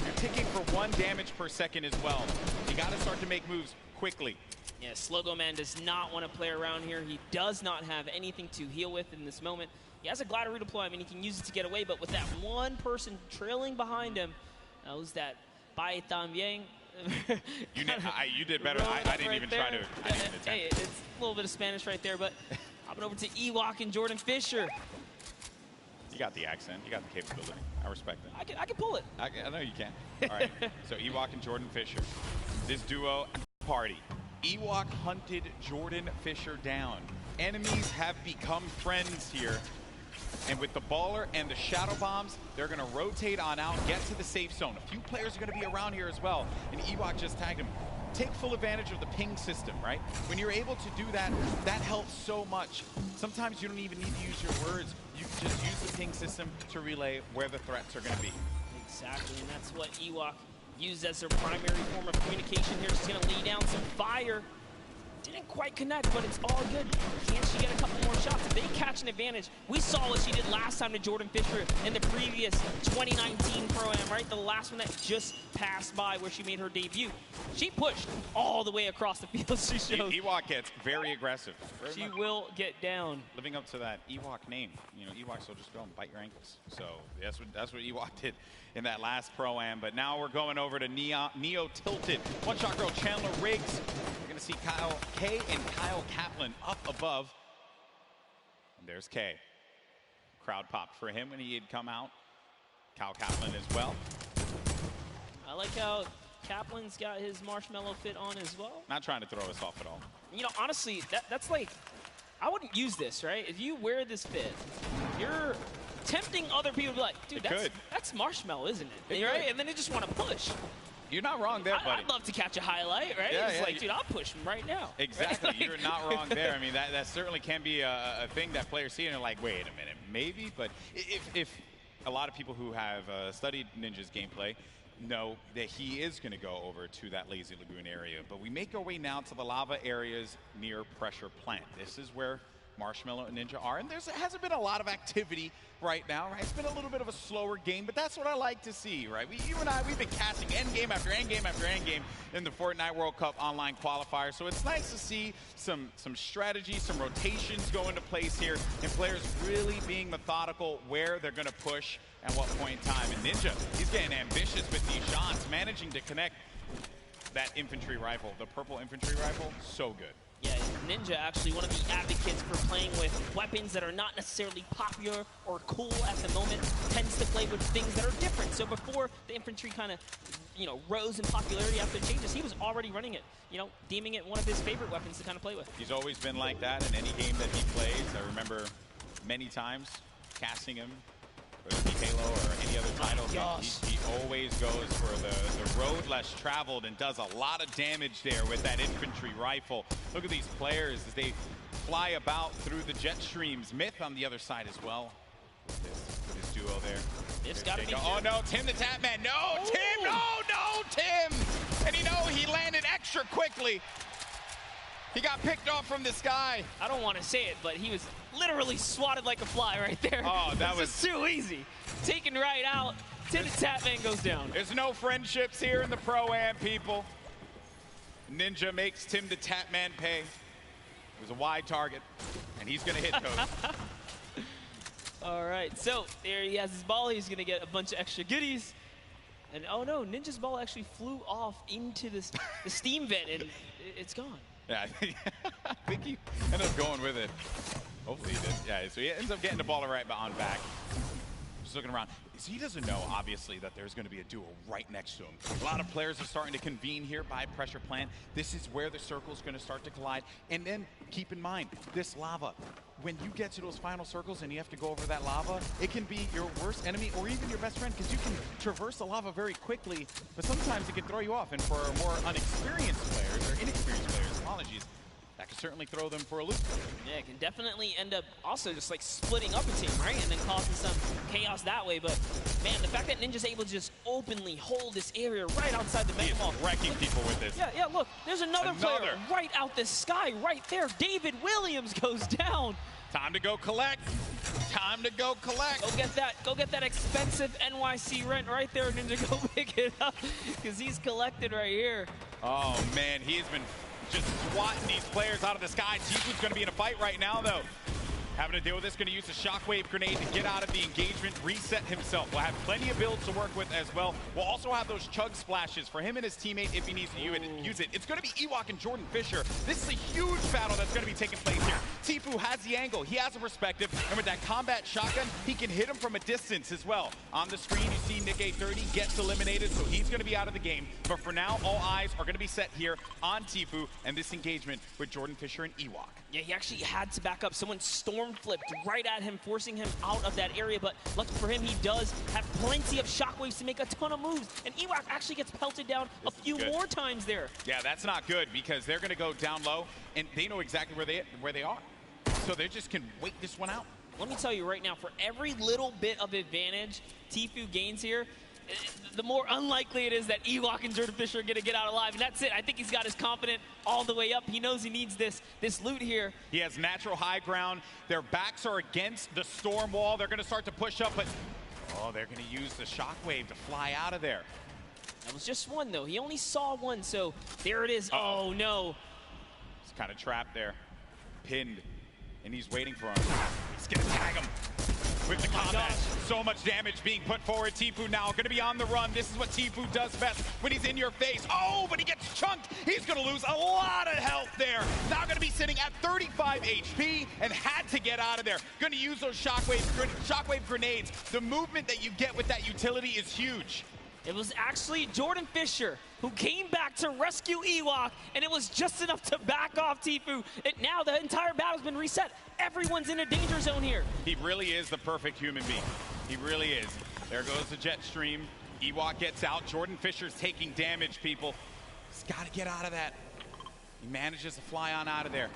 You're ticking for 1 damage per second as well. You got to start to make moves quickly. Yeah, Slogo Man does not want to play around here. He does not have anything to heal with in this moment. He has a glider redeploy. I mean, he can use it to get away, but with that one person trailing behind him, knows that Bai También. You did better. I didn't even try to. I didn't attempt. Hey, it's a little bit of Spanish right there, but hopping over to Ewok and Jordan Fisher. You got the accent. You got the capability. I respect it. I can pull it. I know you can. All right. So Ewok and Jordan Fisher. This duo party. Ewok hunted Jordan Fisher down. Enemies have become friends here. And with the baller and the shadow bombs, they're going to rotate on out, get to the safe zone. A few players are going to be around here as well. And Ewok just tagged him. Take full advantage of the ping system, right? When you're able to do that, that helps so much. Sometimes you don't even need to use your words. You can just use the ping system to relay where the threats are going to be. Exactly, and that's what Ewok used as their primary form of communication here. She's going to lay down some fire. Didn't quite connect, but it's all good. Can she get a couple more shots? If they catch an advantage, we saw what she did last time to Jordan Fisher in the previous 2019 Pro-Am, right? The last one that just passed by where she made her debut. She pushed all the way across the field. She showed. Ewok gets very aggressive. She will get down. Living up to that Ewok name. You know, Ewoks will just go and bite your ankles. So that's what Ewok did in that last Pro-Am. But now we're going over to Neo Tilted. One-shot girl Chandler Riggs. We're going to see Kyle K and Kyle Kaplan up above. And there's K. Crowd popped for him when he had come out. Kyle Kaplan as well. I like how Kaplan's got his marshmallow fit on as well. Not trying to throw us off at all. You know, honestly, that's like, I wouldn't use this, right? If you wear this fit, you're tempting other people to be like, dude, that's marshmallow, isn't it? Right? And then they just want to push. You're not wrong there, buddy. I'd love to catch a highlight, right? Yeah, it's like, dude, I'll push him right now. Exactly. Right? You're not wrong there. I mean, that certainly can be a thing that players see and they're like, wait a minute, maybe? But if a lot of people who have studied Ninja's gameplay know that he is going to go over to that Lazy Lagoon area. But we make our way now to the lava areas near Pressure Plant. This is where Marshmello and Ninja are, and there hasn't been a lot of activity right now, right? It's been a little bit of a slower game, but that's what I like to see, right? You and I, we've been casting endgame after endgame after endgame in the Fortnite World Cup online qualifier, so it's nice to see some strategy, some rotations go into place here, and players really being methodical where they're going to push at what point in time. And Ninja, he's getting ambitious with these shots, managing to connect that infantry rifle, the purple infantry rifle, so good. Yeah, Ninja actually one of the advocates for playing with weapons that are not necessarily popular or cool at the moment, tends to play with things that are different. So before the infantry kind of, rose in popularity after changes, he was already running it, deeming it one of his favorite weapons to kind of play with. He's always been like that in any game that he plays. I remember many times casting him, whether it be Halo or any other title. He always goes for the road less traveled and does a lot of damage there with that infantry rifle. Look at these players as they fly about through the jet streams. Myth on the other side as well with his duo there. It's got to be. Oh no, Tim the Tatman. No, Tim, no, Tim. And he landed extra quickly. He got picked off from the sky. I don't want to say it, but he was literally swatted like a fly right there. Oh, that was just too easy. Taken right out. Tim the Tatman goes down. There's no friendships here in the Pro-Am, people. Ninja makes Tim the Tatman pay. It was a wide target, and he's going to hit those. All right, so there he has his ball. He's going to get a bunch of extra goodies. And oh no, Ninja's ball actually flew off into the steam vent, and it's gone. Yeah, I think he ended up going with it. Hopefully he did. Yeah, so he ends up getting the ball right on back. Just looking around. So he doesn't know, obviously, that there's going to be a duo right next to him. A lot of players are starting to convene here by Pressure Plant. This is where the circle's going to start to collide. And then keep in mind, this lava, when you get to those final circles and you have to go over that lava, it can be your worst enemy or even your best friend, because you can traverse the lava very quickly, but sometimes it can throw you off. And for more unexperienced players, or inexperienced players, apologies, that could certainly throw them for a loop. Yeah, it can definitely end up also just like splitting up a team, right? And then causing some chaos that way. But man, the fact that Ninja's able to just openly hold this area right outside the mega ball. Wrecking people with this. Yeah, look, there's another player right out the sky right there. David Williams goes down. Time to go collect. Time to go collect. Go get that expensive NYC rent right there, Ninja. Go pick it up, because he's collected right here. Oh man, he has been just swatting these players out of the sky. Tifu's going to be in a fight right now, though. Having to deal with this, going to use a shockwave grenade to get out of the engagement, reset himself. We'll have plenty of builds to work with as well. We'll also have those chug splashes for him and his teammate if he needs to use it. It's going to be Ewok and Jordan Fisher. This is a huge battle that's going to be taking place here. Tifu has the angle. He has a perspective. And with that combat shotgun, he can hit him from a distance as well. On the screen, you see Nick 830 gets eliminated, so he's going to be out of the game. But for now, all eyes are going to be set here on Tifu and this engagement with Jordan Fisher and Ewok. Yeah, he actually had to back up. Someone storm flipped right at him, forcing him out of that area. But lucky for him, he does have plenty of shockwaves to make a ton of moves. And Ewok actually gets pelted down a few more times there. Yeah, that's not good, because they're going to go down low, and they know exactly where they are. So they just can wait this one out. Let me tell you right now, for every little bit of advantage Tifu gains here, the more unlikely it is that Ewok and Jordan Fisher are going to get out alive. And that's it. I think he's got his confidence all the way up. He knows he needs this loot here. He has natural high ground. Their backs are against the storm wall. They're going to start to push up, but they're going to use the shockwave to fly out of there. That was just one, though. He only saw one, so there it is. Oh, no. He's kind of trapped there. Pinned. And he's waiting for him. He's going to tag him with the combat. So much damage being put forward. Tifu now going to be on the run. This is what Tifu does best when he's in your face. Oh, but he gets chunked. He's going to lose a lot of health there. Now going to be sitting at 35 HP and had to get out of there. Going to use those shockwave grenades. The movement that you get with that utility is huge. It was actually Jordan Fisher who came back to rescue Ewok, and it was just enough to back off Tifu. And now the entire battle's been reset. Everyone's in a danger zone here. He really is the perfect human being. He really is. There goes the jet stream. Ewok gets out. Jordan Fisher's taking damage, people. He's got to get out of that. He manages to fly on out of there.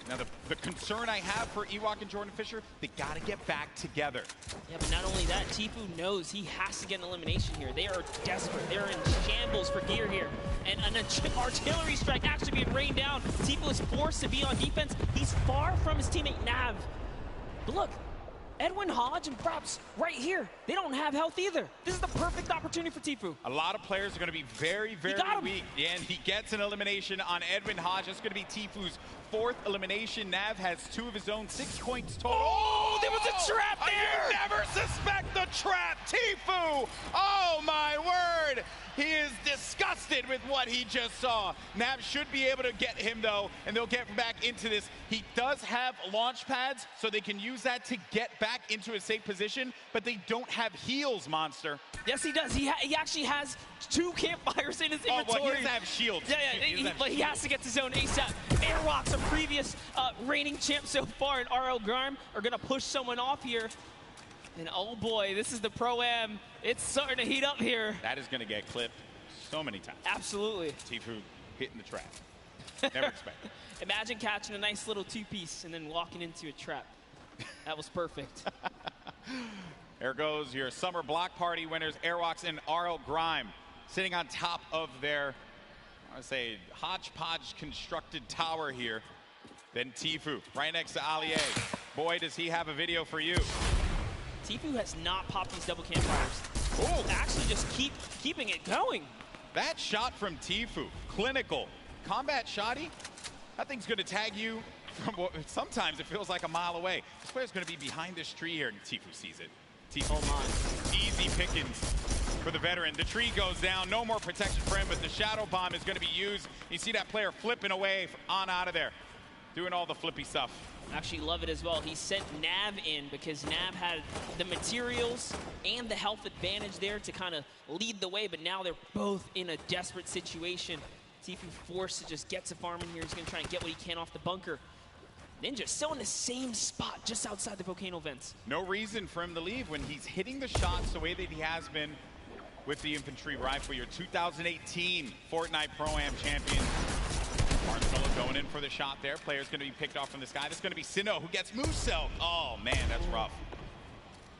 Now, the concern I have for Ewok and Jordan Fisher, they got to get back together. Yeah, but not only that, Tfue knows he has to get an elimination here. They are desperate. They're in shambles for gear here. And an artillery strike actually being rained down. Tfue is forced to be on defense. He's far from his teammate Nav. But look, Edwin Hodge and Fraps right here. They don't have health either. This is the perfect opportunity for Tfue. A lot of players are going to be very, very weak. And he gets an elimination on Edwin Hodge. That's going to be Tfue's 4th elimination. Nav has 2 of his own, 6 points total. Oh, there was a trap there! You never suspect the trap, Tfue! Oh, my word! He is disgusted with what he just saw. Nav should be able to get him, though, and they'll get back into this. He does have launch pads, so they can use that to get back into a safe position, but they don't have heals, Monster. Yes, he does. He actually has 2 campfires in his inventory. Oh, well, he doesn't have shields. Yeah, but he has to get to zone ASAP. Airwalks, a previous reigning champ so far, and RL Grime are going to push someone off here. And oh boy, this is the Pro-Am. It's starting to heat up here. That is going to get clipped so many times. Absolutely. Tfue hitting the trap. Never expected. Imagine catching a nice little 2-piece and then walking into a trap. That was perfect. There goes your summer block party winners, Airwalks and RL Grime, sitting on top of their, I want to say, hodgepodge constructed tower here. Then Tfue, right next to Allier. Boy, does he have a video for you. Tfue has not popped these double campfires. Oh, actually just keeping it going. That shot from Tfue, clinical. Combat shotty, that thing's going to tag you from what sometimes it feels like a mile away. This player's going to be behind this tree here, and Tfue sees it. Tfue, easy pickings for the veteran. The tree goes down, no more protection for him, but the shadow bomb is going to be used. You see that player flipping away on out of there, doing all the flippy stuff. Actually love it as well. He sent Nav in because Nav had the materials and the health advantage there to kind of lead the way, but now they're both in a desperate situation. Tfue forced to just get to farming here. He's going to try and get what he can off the bunker. Ninja still in the same spot just outside the volcano vents. No reason for him to leave when he's hitting the shots the way that he has been with the infantry rifle. Your 2018 Fortnite Pro-Am champion. Marshmallow going in for the shot there. Player's going to be picked off from this guy. That's going to be Sinnoh, who gets Moose-Cell. Oh, man, that's rough.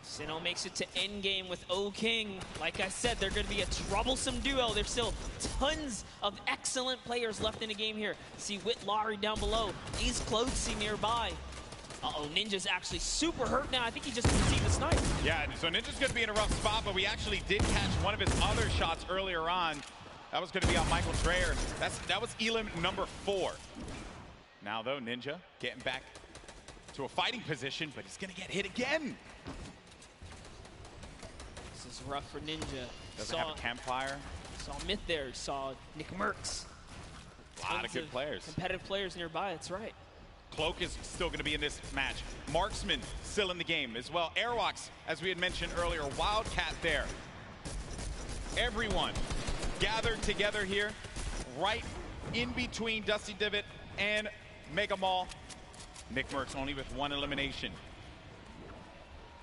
Sinnoh makes it to endgame with O-King. Like I said, they're going to be a troublesome duo. There's still tons of excellent players left in the game here. See Whit Lowry down below. He's close nearby. Uh-oh, Ninja's actually super hurt now. I think he just received a snipe. Yeah, so Ninja's going to be in a rough spot, but we actually did catch one of his other shots earlier on. That was going to be on Michael Dreyer. That was Elim number 4. Now, though, Ninja getting back to a fighting position, but he's going to get hit again. This is rough for Ninja. Doesn't have a campfire. Saw Myth there. Saw Nick Merckx. A lot of good players. Competitive players nearby, that's right. Cloak is still going to be in this match. Marksman still in the game as well. Airwalks, as we had mentioned earlier, Wildcat there. Everyone gathered together here, right in between Dusty Divot and Mega Mall. Nick Merckx only with 1 elimination.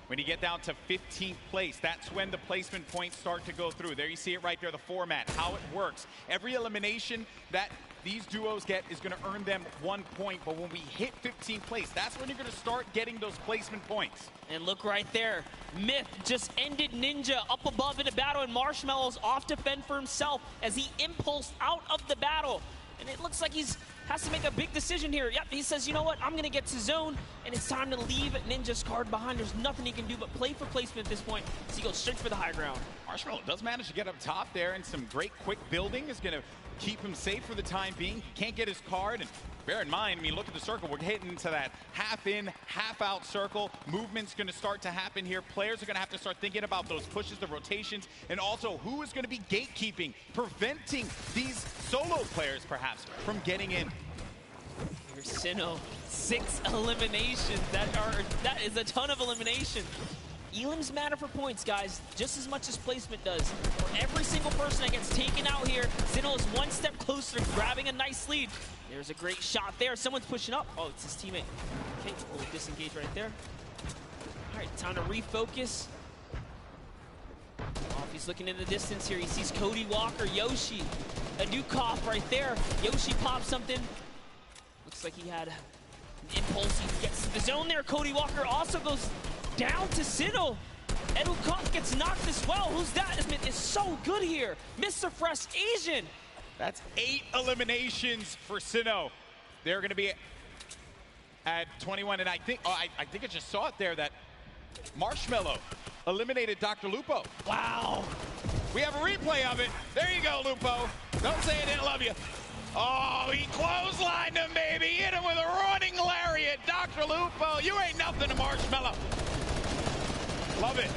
When you get down to 15th place, that's when the placement points start to go through. There you see it right there, the format, how it works. Every elimination that these duos get is going to earn them 1 point, but when we hit 15th place, that's when you're going to start getting those placement points. And look right there, Myth just ended Ninja up above in a battle, and Marshmallow's off to fend for himself as he impulsed out of the battle. And it looks like has to make a big decision here. Yep, he says, you know what, I'm going to get to zone, and it's time to leave Ninja's card behind. There's nothing he can do but play for placement at this point, so he goes straight for the high ground. Marshmallow does manage to get up top there, and some great quick building is going to keep him safe for the time being. He can't get his card, and bear in mind, I mean, look at the circle. We're hitting into that half in, half out circle. Movement's going to start to happen here. Players are going to have to start thinking about those pushes, the rotations, and also who is going to be gatekeeping, preventing these solo players, perhaps, from getting in. Here's Sinnoh, 6 eliminations. That is a ton of eliminations. Elims matter for points, guys, just as much as placement does. For every single person that gets taken out here, Sinnoh is 1 step closer to grabbing a nice lead. There's a great shot there. Someone's pushing up. Oh, it's his teammate. Okay, we'll disengage right there. All right, time to refocus. Oh, he's looking in the distance here. He sees Cody Walker, Yoshi, a Dukov right there. Yoshi pops something. Looks like he had Impulse, he gets to the zone there. Cody Walker also goes down to Sinnoh. Edu Kong gets knocked as well. Who's that? Smith is so good here. Mr. Fresh Asian. That's 8 eliminations for Sinnoh. They're going to be at 21, and I think I think I just saw it there that Marshmello eliminated Dr. Lupo. Wow. We have a replay of it. There you go, Lupo. Don't say I didn't love you. Oh, he clotheslined him, baby. Hit him with a running lariat. Dr. Lupo, you ain't nothing to Marshmello. Love it.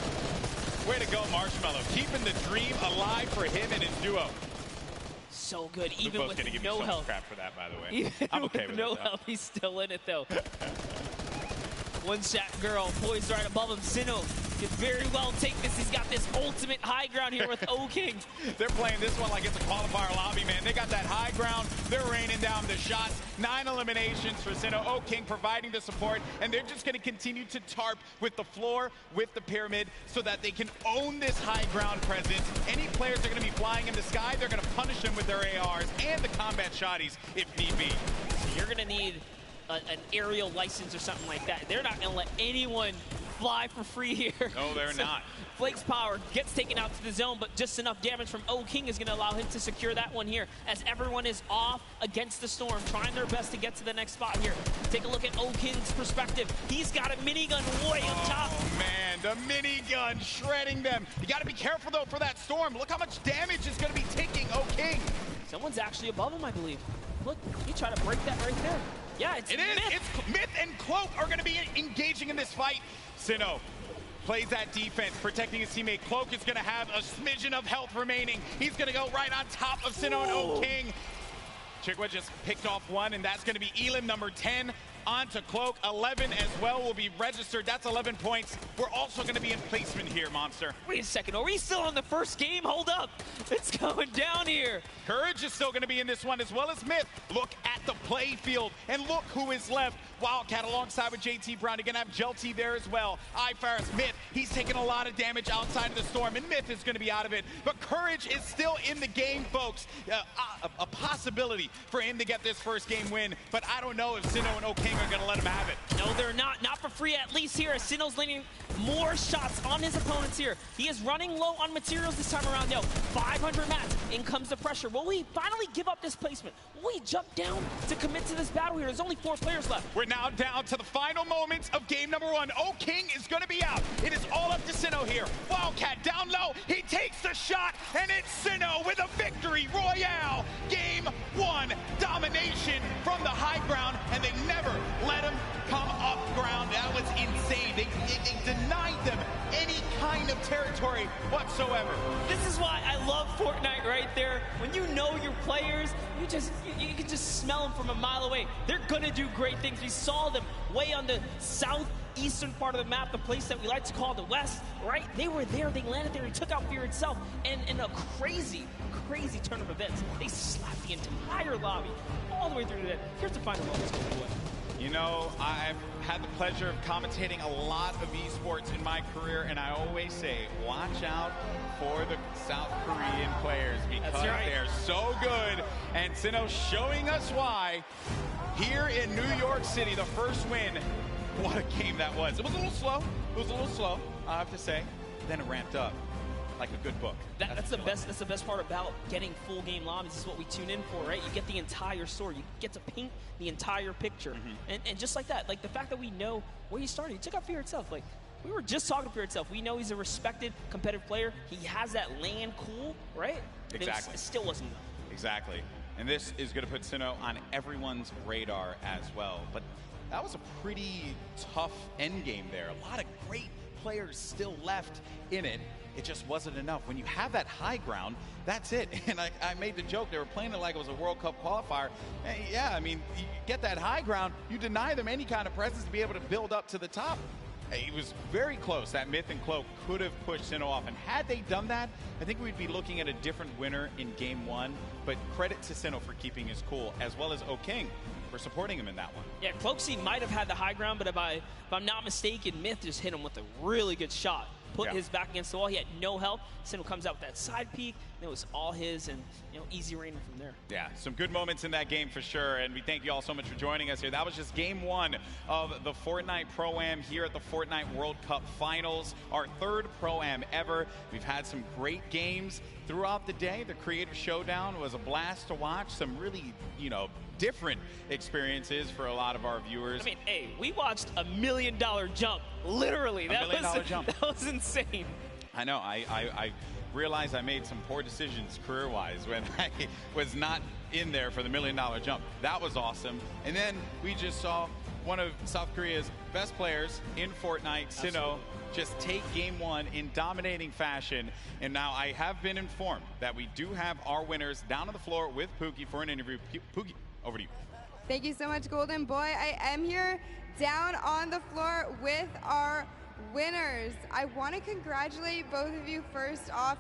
Way to go, Marshmello. Keeping the dream alive for him and his duo. So good, even Lupo's with gonna give no me so health. much crap for that, by the way. Even I'm okay with no it, though. health, he's still in it, though. One shot girl poised right above him. Sinnoh could very well take this. He's got this ultimate high ground here with O-King. They're playing this one like it's a qualifier lobby, man. They got that high ground. They're raining down the shots. 9 eliminations for Sinnoh. O-King providing the support, and they're just going to continue to tarp with the floor, with the pyramid, so that they can own this high ground presence. Any players that are going to be flying in the sky, they're going to punish them with their ARs and the combat shotties if need be. So you're going to need an aerial license or something like that. They're not going to let anyone fly for free here. No, they're not. Flake's power gets taken out to the zone, but just enough damage from O-King is going to allow him to secure that one here as everyone is off against the storm, trying their best to get to the next spot here. Take a look at O-King's perspective. He's got a minigun way up top. Oh, man, the minigun shredding them. You got to be careful, though, for that storm. Look how much damage is going to be taking O-King. Someone's actually above him, I believe. Look, he tried to break that right there. Yeah, it's Myth. It's Myth and Cloak are going to be engaging in this fight. Sinnoh plays that defense, protecting his teammate. Cloak is going to have a smidgen of health remaining. He's going to go right on top of Sinnoh and O-King. Chigwa just picked off one, and that's going to be Elam, number 10. On to Cloak. 11 as well will be registered. That's 11 points. We're also going to be in placement here, Monster. Wait a second. Are we still on the first game? Hold up. It's going down here. Courage is still going to be in this one, as well as Myth. Look at the play field, and look who is left. Wildcat alongside with JT Brown. You're going to have Jelty there as well. iFaris, Myth. He's taking a lot of damage outside of the storm, and Myth is going to be out of it. But Courage is still in the game, folks. A possibility for him to get this first game win, but I don't know if Sinnoh and O-King are going to let him have it. No, they're not. Not for free, at least here, as Sinnoh's landing more shots on his opponents here. He is running low on materials this time around, though. 500 mats. In comes the pressure. Will we finally give up this placement? Will we jump down to commit to this battle here? There's only 4 players left. We're now down to the final moments of game number 1. O-King is going to be out. It is all up to Sinnoh here. Wildcat down low. He takes the shot, and it's Sinnoh with a victory royale. Game 1 domination from the high ground, and they never let him come up ground. That was insane. They denied them any kind of territory whatsoever. This is why I love Fortnite right there. When you know your players, you can just smell them from a mile away. They're gonna do great things. We saw them way on the southeastern part of the map, the place that we like to call the West, right? They were there, they landed there, and took out Fear itself. And in a crazy turn of events, they slapped the entire lobby all the way through to that. Here's the final moments. You know, I've had the pleasure of commentating a lot of esports in my career, and I always say, watch out for the South Korean players because they're so good. And Sinnoh showing us why here in New York City, the first win. What a game that was. It was a little slow. It was a little slow, I have to say. Then it ramped up like a good book. That's the best part about getting full game lobbies. This is what we tune in for, right? You get the entire story. You get to paint the entire picture. And just like that, like the fact that we know where he started, he took out Fear itself. Like, we were just talking to Fear itself. We know he's a respected competitive player. He has that land cool, right? Exactly. It still wasn't enough. Exactly. And this is going to put Sinnoh on everyone's radar as well. But that was a pretty tough end game there. A lot of great players still left in it. It just wasn't enough. When you have that high ground, that's it. And I made the joke, they were playing it like it was a World Cup qualifier. And yeah, I mean, you get that high ground, you deny them any kind of presence to be able to build up to the top. It was very close. That Myth and Cloak could have pushed Sinnoh off. And had they done that, I think we'd be looking at a different winner in game 1. But credit to Sinnoh for keeping his cool, as well as O-King for supporting him in that one. Yeah, Cloaksy might have had the high ground, but if I'm not mistaken, Myth just hit him with a really good shot. put his back against the wall. He had no help. Sino comes out with that side peek, and it was all his, and easy rain from there. Yeah, some good moments in that game for sure, and we thank you all so much for joining us here. That was just game 1 of the Fortnite Pro-Am here at the Fortnite World Cup Finals, our 3rd Pro-Am ever. We've had some great games throughout the day. The Creator Showdown was a blast to watch. Some really, different experiences for a lot of our viewers. I mean, hey, we watched $1 million jump, literally. $1 million jump. That was insane. I know. I realized I made some poor decisions career-wise when I was not in there for the $1 million jump. That was awesome. And then we just saw one of South Korea's best players in Fortnite, Sino, just take game 1 in dominating fashion. And now I have been informed that we do have our winners down on the floor with Pookie for an interview. Pookie, over to you. Thank you so much, Golden Boy. I am here down on the floor with our winners. I want to congratulate both of you first off.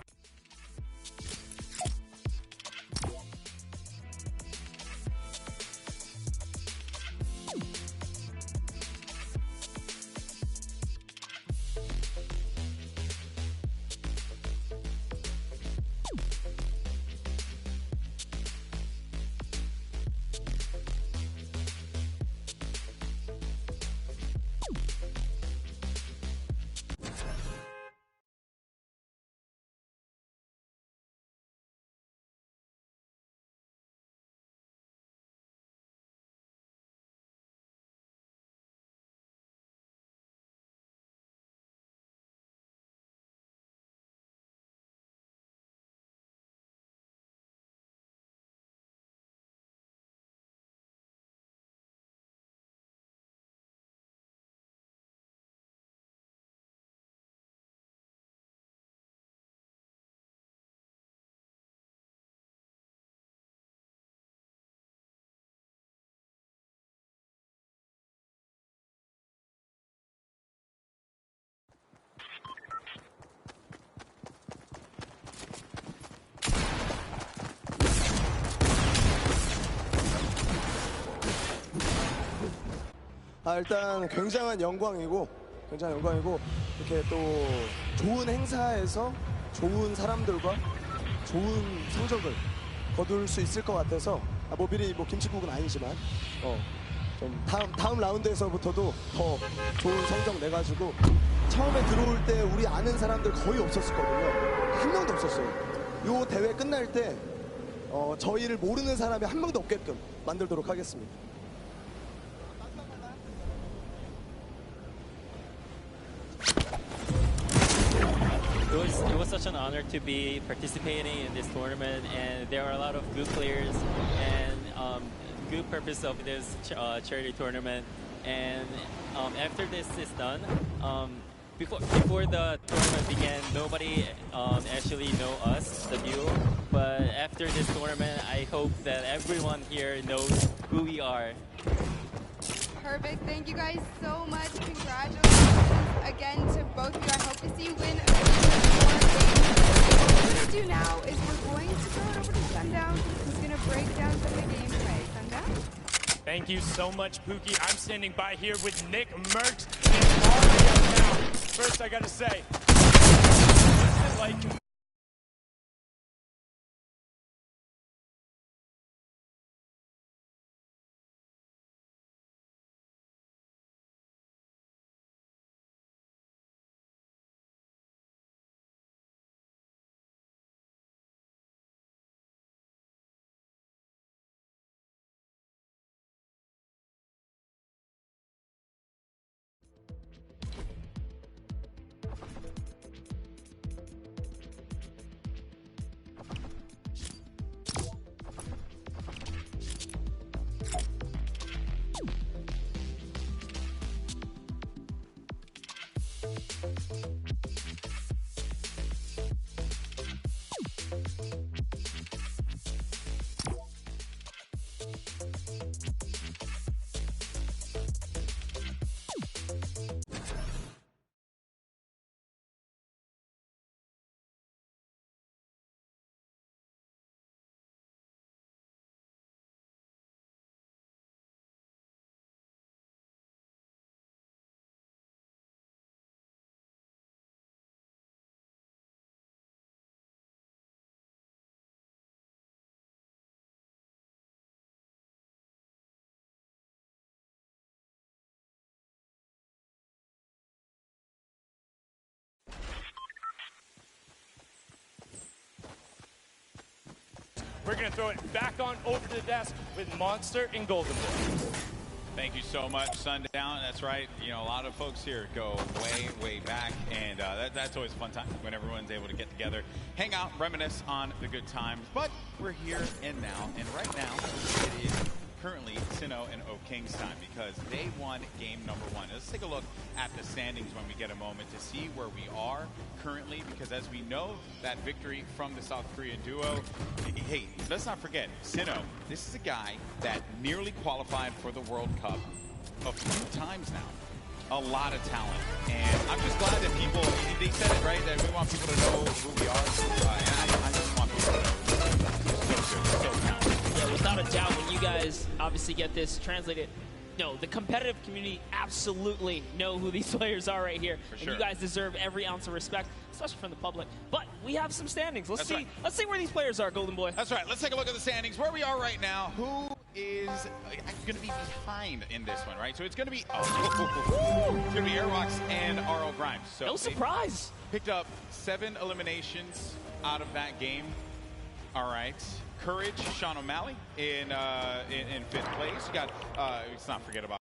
일단 굉장한 영광이고 이렇게 또 좋은 행사에서 좋은 사람들과 좋은 성적을 거둘 수 있을 것 같아서 뭐 미리 김칫국은 아니지만 좀 다음 라운드에서부터도 더 좋은 성적 내가지고 처음에 들어올 때 우리 아는 사람들 거의 없었거든요. 한 명도 없었어요. 요 대회 끝날 때 저희를 모르는 사람이 한 명도 없게끔 만들도록 하겠습니다. It was such an honor to be participating in this tournament, and there are a lot of good players and good purpose of this charity tournament. And after this is done, before the tournament began, nobody actually know us, the duo. But after this tournament, I hope that everyone here knows who we are. Perfect. Thank you guys so much. Congratulations again to both of you. I hope to see you win a more games. What we're going to do now is we're going to throw it over to Sundown, who's going to break down some of the gameplay. Sundown? Thank you so much, Pookie. I'm standing by here with Nick Merckx and Mario now. First, I got to say, this is like... we're going to throw it back on over to the desk with Monster and Golden Boy. Thank you so much, Sundown. That's right. You know, a lot of folks here go way, way back, and that's always a fun time when everyone's able to get together, hang out, reminisce on the good times. But we're here and now, and right now it is currently Sinnoh and O King's time because they won game number 1. Let's take a look at the standings when we get a moment to see where we are currently, because as we know, that victory from the South Korean duo, hey, let's not forget, Sinnoh, this is a guy that nearly qualified for the World Cup a few times now. A lot of talent. And I'm just glad that people, they said it right, that we want people to know who we are. And I just want people to know. So good, so talented. Yeah, without a doubt, when you guys obviously get this translated, no, the competitive community absolutely know who these players are right here. For and sure. you guys deserve every ounce of respect, especially from the public. But we have some standings. Let's see where these players are, Golden Boy. That's right. Let's take a look at the standings. Where we are right now. Who is going to be behind in this one, right? So it's going to be it's going to be Airwalks and RL Grimes. So no surprise. Picked up 7 eliminations out of that game. All right. Courage, Sean O'Malley in 5th place. You got let's not forget about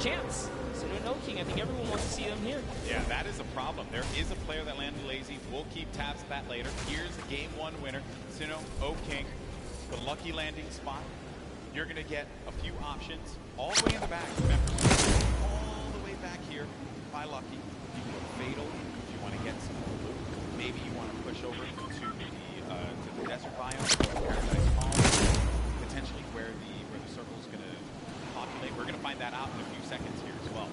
chance. So no King, I think everyone wants to see them here. Yeah, that is a problem. There is a player that landed lazy. We'll keep tabs of that later. Here's the game 1 winner, Sinnoh, O King, the lucky landing spot. You're going to get a few options all the way in the back. Remember, all the way back here by Lucky. You can go Fatal if you want to get some loot. Maybe you want to push over to the desert biome, Paradise Palm, potentially where the circle is going to populate. We're going to find that out in a few seconds here as well.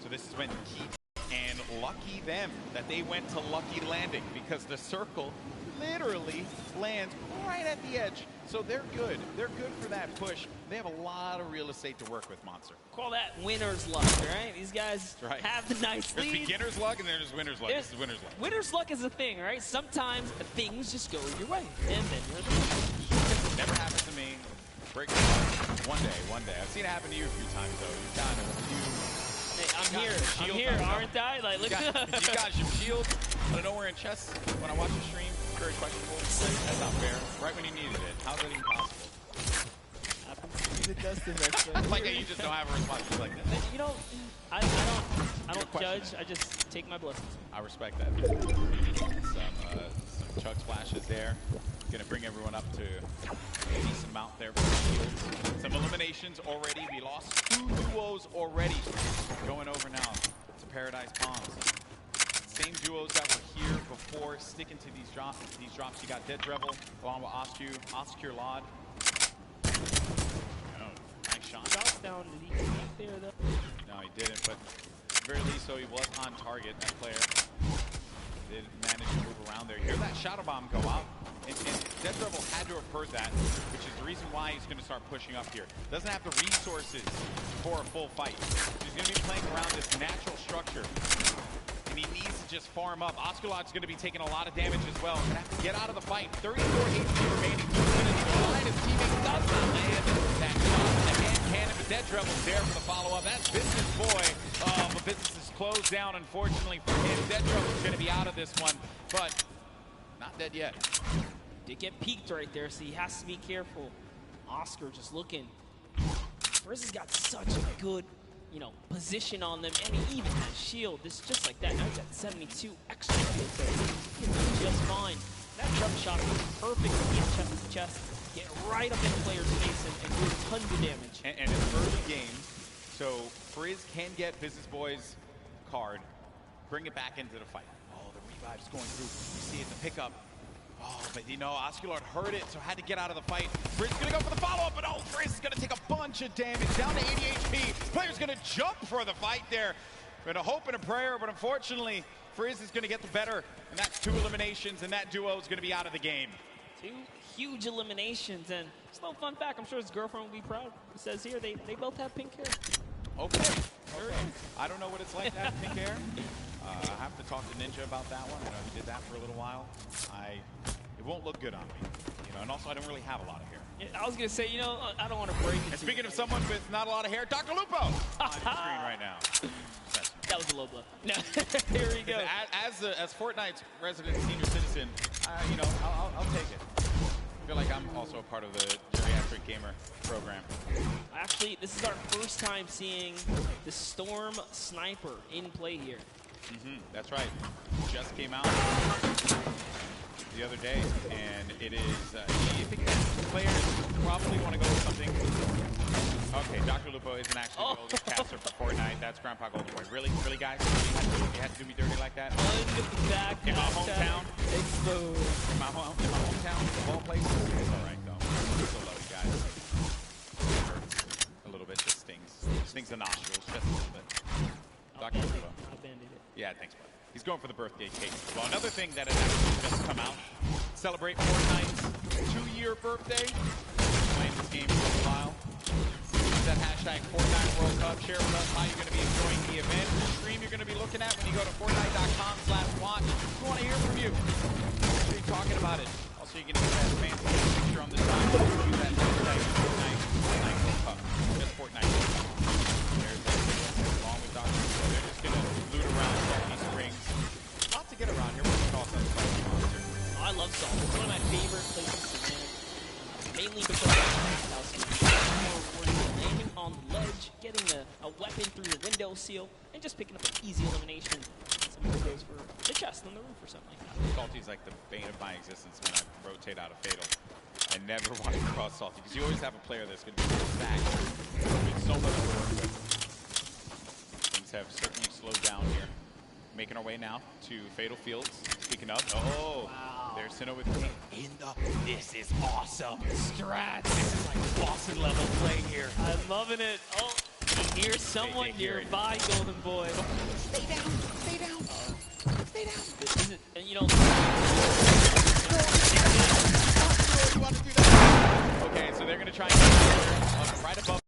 So this is when Keith and lucky them that they went to Lucky Landing because the circle literally lands right at the edge. So they're good. They're good for that push. They have a lot of real estate to work with, Monster. Call that winner's luck, right? These guys have the nice lead. There's beginner's luck and then there's winner's luck. This is winner's luck. Winner's luck is a thing, right? Sometimes things just go your way, and then you're the winner. Never happened to me. Break one day. I've seen it happen to you a few times, though. You've gotten a few. Hey, I'm here, aren't I? Like, look you got some shields, but I know we're in chess when I watch the stream. Very questionable. when you needed it. How's that even possible? It does Like you just don't have a response like that. You know, I don't judge. I just take my blessings. I respect that. Some chug splashes there. Going to bring everyone up to a decent amount there for the field. Some eliminations already. We lost 2 duos already. Going over now to Paradise Palms. Same duos that were here before, sticking to these drops. You got Dead Revel along with Oscar Lod. Nice shot. Shots down. Did he connect there though? No, he didn't, but at the very least, so he was on target, that player. Did manage to move around there. You hear that shadow bomb go out, and Dead Rebel had to have heard that, which is the reason why he's going to start pushing up here. Doesn't have the resources for a full fight. He's going to be playing around this natural structure, and he needs to just farm up. Osculot's going to be taking a lot of damage as well. Going to have to get out of the fight. 34 HP remaining. He's going to need to line. His teammate does not land that shot in the hand cannon, but Dead Rebel's there for the follow-up. That's Business Boy. But business is closed down, unfortunately for him. Dead Rebel's going to be out of this one, but not dead yet. Did get peeked right there, so he has to be careful. Oscar just looking. Frizz has got such a good, position on them, and he even has shield. This is just like that. Now he's at 72 extra shield, so he's just fine. That jump shot was perfect to get chest to chest, get right up in the player's face and do tons of damage. And it's early game, so Frizz can get Business Boy's card, bring it back into the fight. Oh, the revive's going through. You see it, the pickup. Oh, but Osculard heard it, so had to get out of the fight. Frizz gonna go for the follow-up, but Frizz is gonna take a bunch of damage, down to 80 HP. Player's gonna jump for the fight there. Been a hope and a prayer, but unfortunately, Frizz is gonna get the better, and that's 2 eliminations, and that duo is gonna be out of the game. 2 huge eliminations, and just a little fun fact, I'm sure his girlfriend will be proud. It says here, they both have pink hair. Okay. I don't know what it's like to have pink hair. I have to talk to Ninja about that one. I know he did that for a little while. It won't look good on me. And also I don't really have a lot of hair. Yeah, I was gonna say, I don't want to break it. And speaking of someone with not a lot of hair, Dr. Lupo on the screen right now. That was a low blow. No, here we go. As Fortnite's resident senior citizen, I'll take it. I feel like I'm also a part of the geriatric gamer program. Actually, this is our first time seeing the Storm Sniper in play here. That's right. Just came out the other day, and it is, I think players probably want to go with something. Okay, Dr. Lupo isn't actually the oldest caster for Fortnite. That's Grandpa Golden Boy. Really, guys? You had to do me dirty like that? In my hometown? In my hometown, of all places? It's all right, though. It's so low, guys. It hurts a little bit. Just stings. Stings the nostrils just a little bit. Dr. Lupo. Yeah, thanks, bud. He's going for the birthday cake. Well, another thing that has actually just come out, celebrate Fortnite's 2-year birthday. Playing this game for a while. Use that hashtag Fortnite World Cup. Share with us how you're going to be enjoying the event. The stream you're going to be looking at when you go to Fortnite.com/watch. We want to hear from you. Make sure you're talking about it. Also, you can get that fancy picture on the side. Use that hashtag Fortnite World Cup. Just Fortnite. There's that video along with Dr. So they're just going to loot around these rings. Lot to get around here. We're going to call some spicy monster. I love Salt. It's one of my favorite places to land. Mainly because of landing on the ledge, getting a weapon through the window seal, and just picking up an easy elimination. Somebody goes for the chest on the roof or something like that. Salty's like the bane of my existence when I rotate out of Fatal. I never want to cross Salty, because you always have a player that's going to be stacked. It's so much to work with. Things have certainly slowed down here. Making our way now to Fatal Fields. Speaking of, there's Sinnoh with King. This is awesome. Strats. This is like Boston level play here. I'm loving it. Oh, he hears someone nearby, Golden Boy. Stay down. Stay down. Stay down. This is, and Okay, so they're going to try and get right above.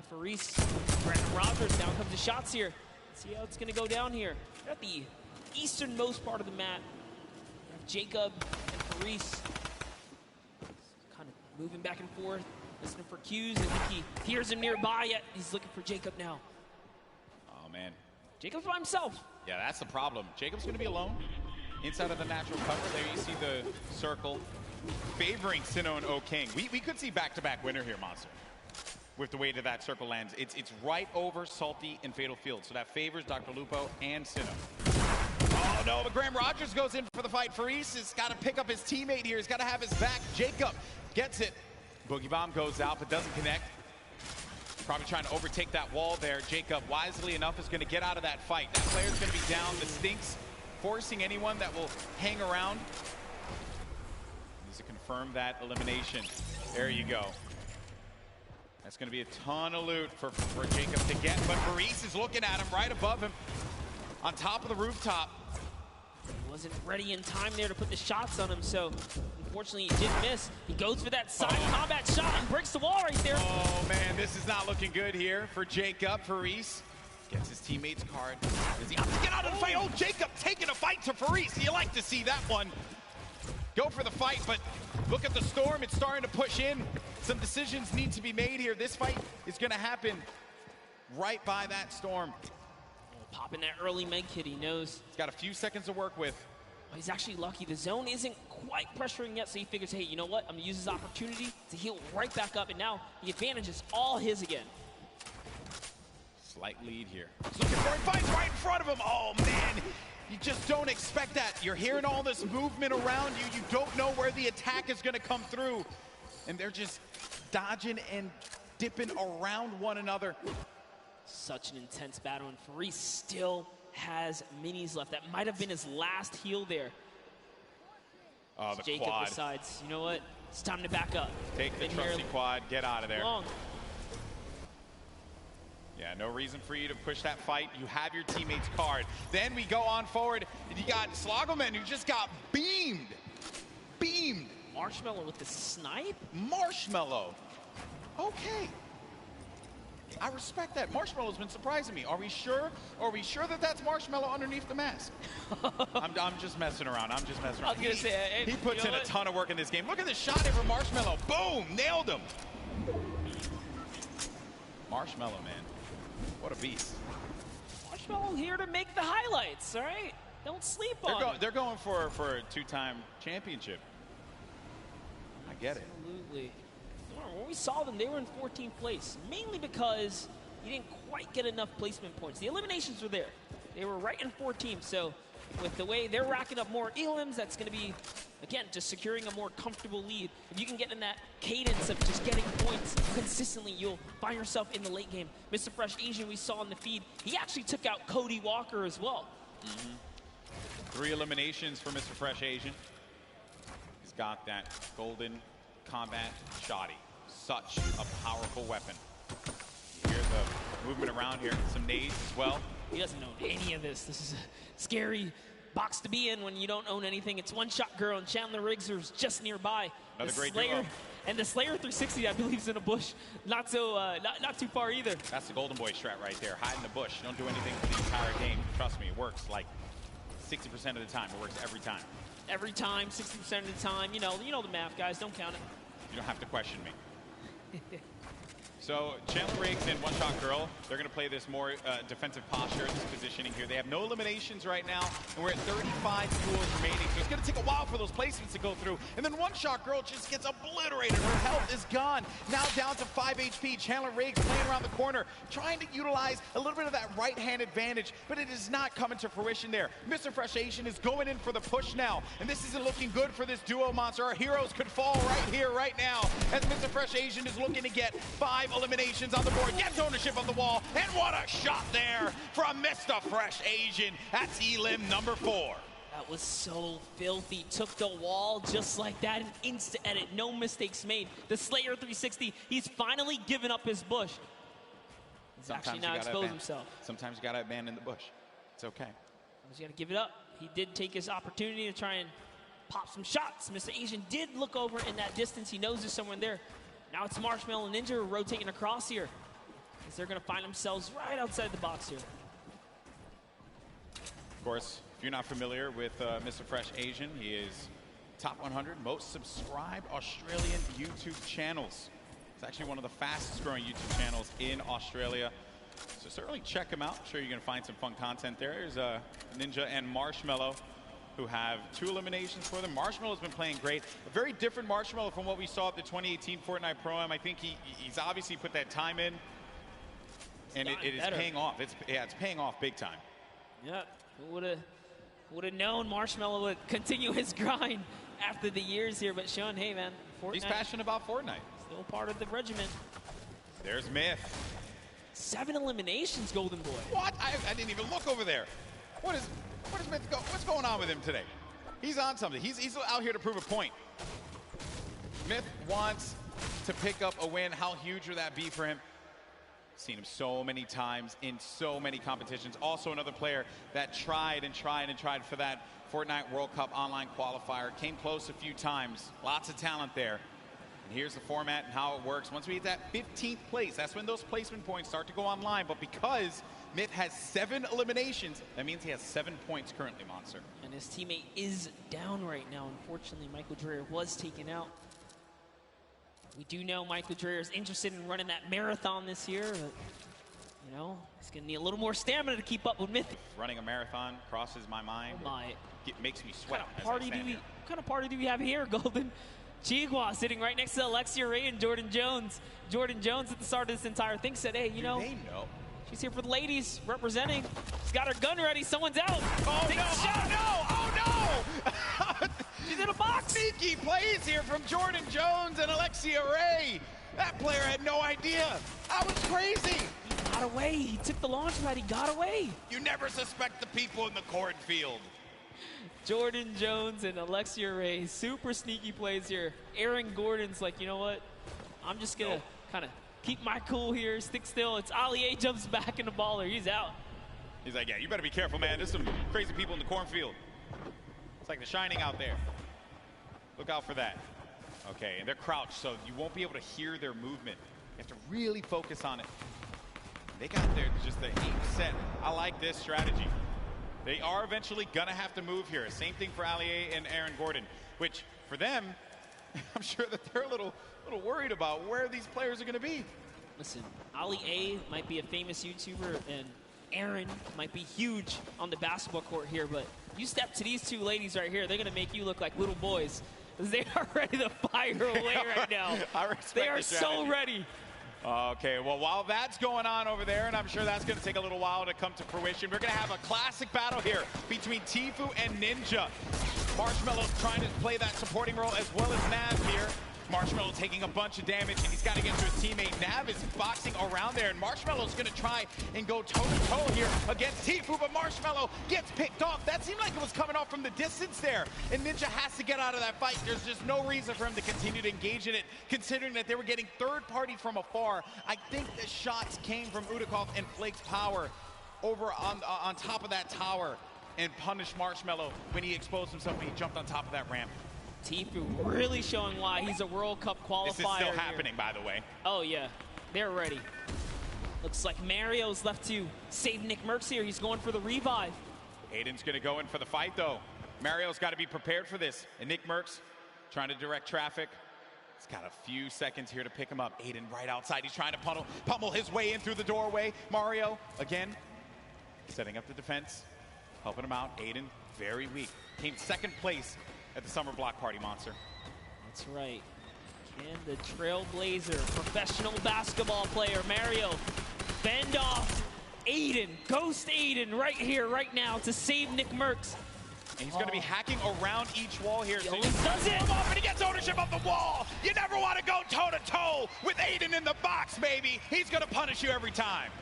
Faris, Brandon Rogers, down comes the shots here. Let's see how it's going to go down here. We're at the easternmost part of the map. We have Jacob and Faris kind of moving back and forth, listening for cues. I think he hears him nearby, yet he's looking for Jacob now. Oh, man. Jacob's by himself. Yeah, that's the problem. Jacob's going to be alone inside of the natural cover. There you see the circle favoring Sinnoh and O-King. We could see back-to-back winner here, Monster, with the way that circle lands. It's right over Salty and Fatal Field, so that favors Dr. Lupo and Sinnoh. Oh, no, but Graham Rogers goes in for the fight. Faris has got to pick up his teammate here. He's got to have his back. Jacob gets it. Boogie Bomb goes out, but doesn't connect. Probably trying to overtake that wall there. Jacob, wisely enough, is going to get out of that fight. That player's going to be down. The Stinks forcing anyone that will hang around. Needs to confirm that elimination. There you go. That's going to be a ton of loot for Jacob to get, but Faris is looking at him right above him on top of the rooftop. He wasn't ready in time there to put the shots on him, so unfortunately he did miss. He goes for that side combat shot and breaks the wall right there. Oh man, this is not looking good here for Jacob. Faris gets his teammate's card. Does he have to get out of the fight? Oh, Jacob taking a fight to Faris. You like to see that one. Go for the fight, but look at the storm. It's starting to push in. Some decisions need to be made here. This fight is going to happen right by that storm. Popping that early med kit, he knows. He's got a few seconds to work with. Oh, he's actually lucky. The zone isn't quite pressuring yet, so he figures, hey, you know what? I'm gonna use this opportunity to heal right back up, and now the advantage is all his again. Slight lead here. He's looking for it, fights right in front of him. Oh, man. You just don't expect that. You're hearing all this movement around you. You don't know where the attack is going to come through. And they're just dodging and dipping around one another. Such an intense battle, and Faris still has minis left. That might have been his last heal there. Oh, the Jacob quad. decides, you know what? It's time to back up. Take the trusty quad, get out of there. Long. Yeah, no reason for you to push that fight. You have your teammate's card. Then we go on forward, and you got Slogoman, who just got beamed. Beamed. Marshmallow with the snipe? Marshmallow. Okay. I respect that. Marshmallow's been surprising me. Are we sure? Are we sure that that's Marshmallow underneath the mask? I'm just messing around. I'm just messing around. I was gonna say, he puts in a ton of work in this game. Look at the shot here for Marshmallow. Boom! Nailed him. Marshmallow, man. What a beast. Marshmallow here to make the highlights, all right? Don't sleep on it. They're going for a two-time championship. I get it. Absolutely. When we saw them, they were in 14th place, mainly because you didn't quite get enough placement points. The eliminations were there. They were right in 14th, so with the way they're racking up more elims, that's going to be, again, just securing a more comfortable lead. If you can get in that cadence of just getting points consistently, you'll find yourself in the late game. Mr. Fresh Asian, we saw in the feed, he actually took out Cody Walker as well. 3 eliminations for Mr. Fresh Asian. He's got that golden combat shoddy. Such a powerful weapon. You hear the movement around here. Some nades as well. He doesn't own any of this. This is a scary box to be in when you don't own anything. It's One Shot Girl and Chandler Riggs are just nearby. Another the great Slayer, duo. and the Slayer 360, I believe, is in a bush. Not too far either. That's the Golden Boy strat right there. Hide in the bush. Don't do anything for the entire game. Trust me, it works like 60% of the time. It works every time. Every time, 60% of the time. You know the math, guys. Don't count it. You don't have to question me. So Chandler Riggs and One Shot Girl, they're going to play this more defensive posture, this positioning here. They have no eliminations right now, and we're at 35 duels remaining. So it's going to take a while for those placements to go through. And then One Shot Girl just gets obliterated. Her health is gone. Now down to 5 HP. Chandler Riggs playing around the corner, trying to utilize a little bit of that right-hand advantage, but it is not coming to fruition there. Mr. Fresh Asian is going in for the push now, and this isn't looking good for this duo monster. Our heroes could fall right here, right now, as Mr. Fresh Asian is looking to get 5 eliminations on the board, gets ownership of the wall, and what a shot there from Mr. Fresh Asian. That's elim number 4. That was so filthy. Took the wall just like that, an instant edit, no mistakes made. The Slayer 360, he's finally given up his bush. He's actually now exposed himself. Sometimes you gotta abandon the bush. It's okay. He's gotta give it up. He did take his opportunity to try and pop some shots. Mr. Asian did look over in that distance. He knows there's someone there. Now it's Marshmallow Ninja rotating across here. as they're going to find themselves right outside the box here. Of course, if you're not familiar with Mr. Fresh Asian, he is top 100 most subscribed Australian YouTube channels. It's actually one of the fastest growing YouTube channels in Australia. So certainly check him out. I'm sure you're going to find some fun content there. There's Ninja and Marshmello, who have 2 eliminations for them. Marshmello's been playing great. A very different Marshmello from what we saw at the 2018 Fortnite Pro-Am. I think he's obviously put that time in, and it is paying off. It's paying off big time. Yeah, would have known Marshmello would continue his grind after the years here, but Sean, hey man, Fortnite, he's passionate about Fortnite. Still part of the regiment. There's Myth. 7 eliminations, Golden Boy. What? I didn't even look over there. What is Myth what's going on with him today? He's on something. He's out here to prove a point. Myth wants to pick up a win. How huge would that be for him? Seen him so many times in so many competitions. Also another player that tried for that Fortnite World Cup online qualifier. Came close a few times. Lots of talent there. And here's the format and how it works. Once we hit that 15th place, that's when those placement points start to go online. But because Myth has 7 eliminations, that means he has 7 points currently, Monster. And his teammate is down right now. Unfortunately, Michael Dreyer was taken out. We do know Michael Dreyer is interested in running that marathon this year, but, you know, he's going to need a little more stamina to keep up with Myth. Running a marathon crosses my mind. Oh my. It makes me sweat. What kind of party do we have here, Golden? Chigua sitting right next to Alexia Ray and Jordan Jones. Jordan Jones at the start of this entire thing said, hey, you know, they know. She's here for the ladies, representing. She's got her gun ready. Someone's out. Oh, no. Oh, no. She's in a box. Sneaky plays here from Jordan Jones and Alexia Ray. That player had no idea. That was crazy. He got away. He took the launch pad. He got away. You never suspect the people in the cornfield. Jordan Jones and Alexia Ray, super sneaky plays here. Aaron Gordon's like, you know what? I'm just going to kind of keep my cool here, stick still. It's Ali A jumps back in the baller. He's out. He's like, yeah, you better be careful, man. There's some crazy people in the cornfield. It's like The Shining out there. Look out for that. Okay, and they're crouched, so you won't be able to hear their movement. You have to really focus on it. They got their just the aim set. I like this strategy. They are eventually going to have to move here. Same thing for Ali A and Aaron Gordon, which for them, I'm sure that they're a little worried about where these players are going to be. Listen, Ali A might be a famous YouTuber, and Aaron might be huge on the basketball court here, but you step to these 2 ladies right here, they're going to make you look like little boys. They are ready to fire away right now. They are so ready. Okay, well, while that's going on over there, and I'm sure that's going to take a little while to come to fruition, we're going to have a classic battle here between Tfue and Ninja. Marshmello's trying to play that supporting role as well as Nav here. Marshmello taking a bunch of damage, and he's got to get to his teammate. Nav is boxing around there, and Marshmello's going to try and go toe-to-toe here against Tfue, but Marshmello gets picked off. That seemed like it was coming off from the distance there, and Ninja has to get out of that fight. There's just no reason for him to continue to engage in it, considering that they were getting third-party from afar. I think the shots came from Udakov and Flake's power over on top of that tower and punished Marshmello when he exposed himself and he jumped on top of that ramp. Tfue really showing why he's a World Cup qualifier. This is still happening, by the way. Oh, yeah. They're ready. Looks like Mario's left to save Nick Merckx here. He's going for the revive. Aiden's going to go in for the fight, though. Mario's got to be prepared for this. And Nick Merckx trying to direct traffic. He's got a few seconds here to pick him up. Aiden right outside. He's trying to pummel his way in through the doorway. Mario, again, setting up the defense, helping him out. Aiden, very weak. Came 2nd place at the Summer Block Party, Monster. That's right. Can the Trailblazer, professional basketball player, Mario, fend off Aiden, ghost Aiden right here, right now to save Nick Merckx. And he's going to be hacking around each wall here. So he does it! Off and he gets ownership of the wall. You never want to go toe-to-toe with Aiden in the box, baby. He's going to punish you every time.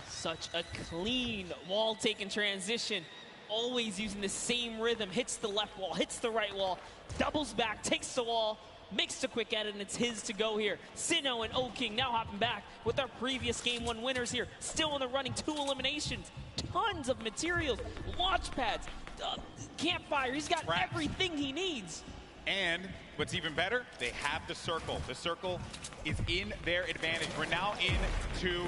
Such a clean wall-taking transition. Always using the same rhythm. Hits the left wall, hits the right wall, doubles back, takes the wall, makes the quick edit, and it's his to go here. Sinnoh and O-King now hopping back with our previous Game 1 winners here. Still in the running, 2 eliminations, tons of materials, launch pads, campfire. He's got everything he needs. And what's even better, they have the circle. The circle is in their advantage. We're now into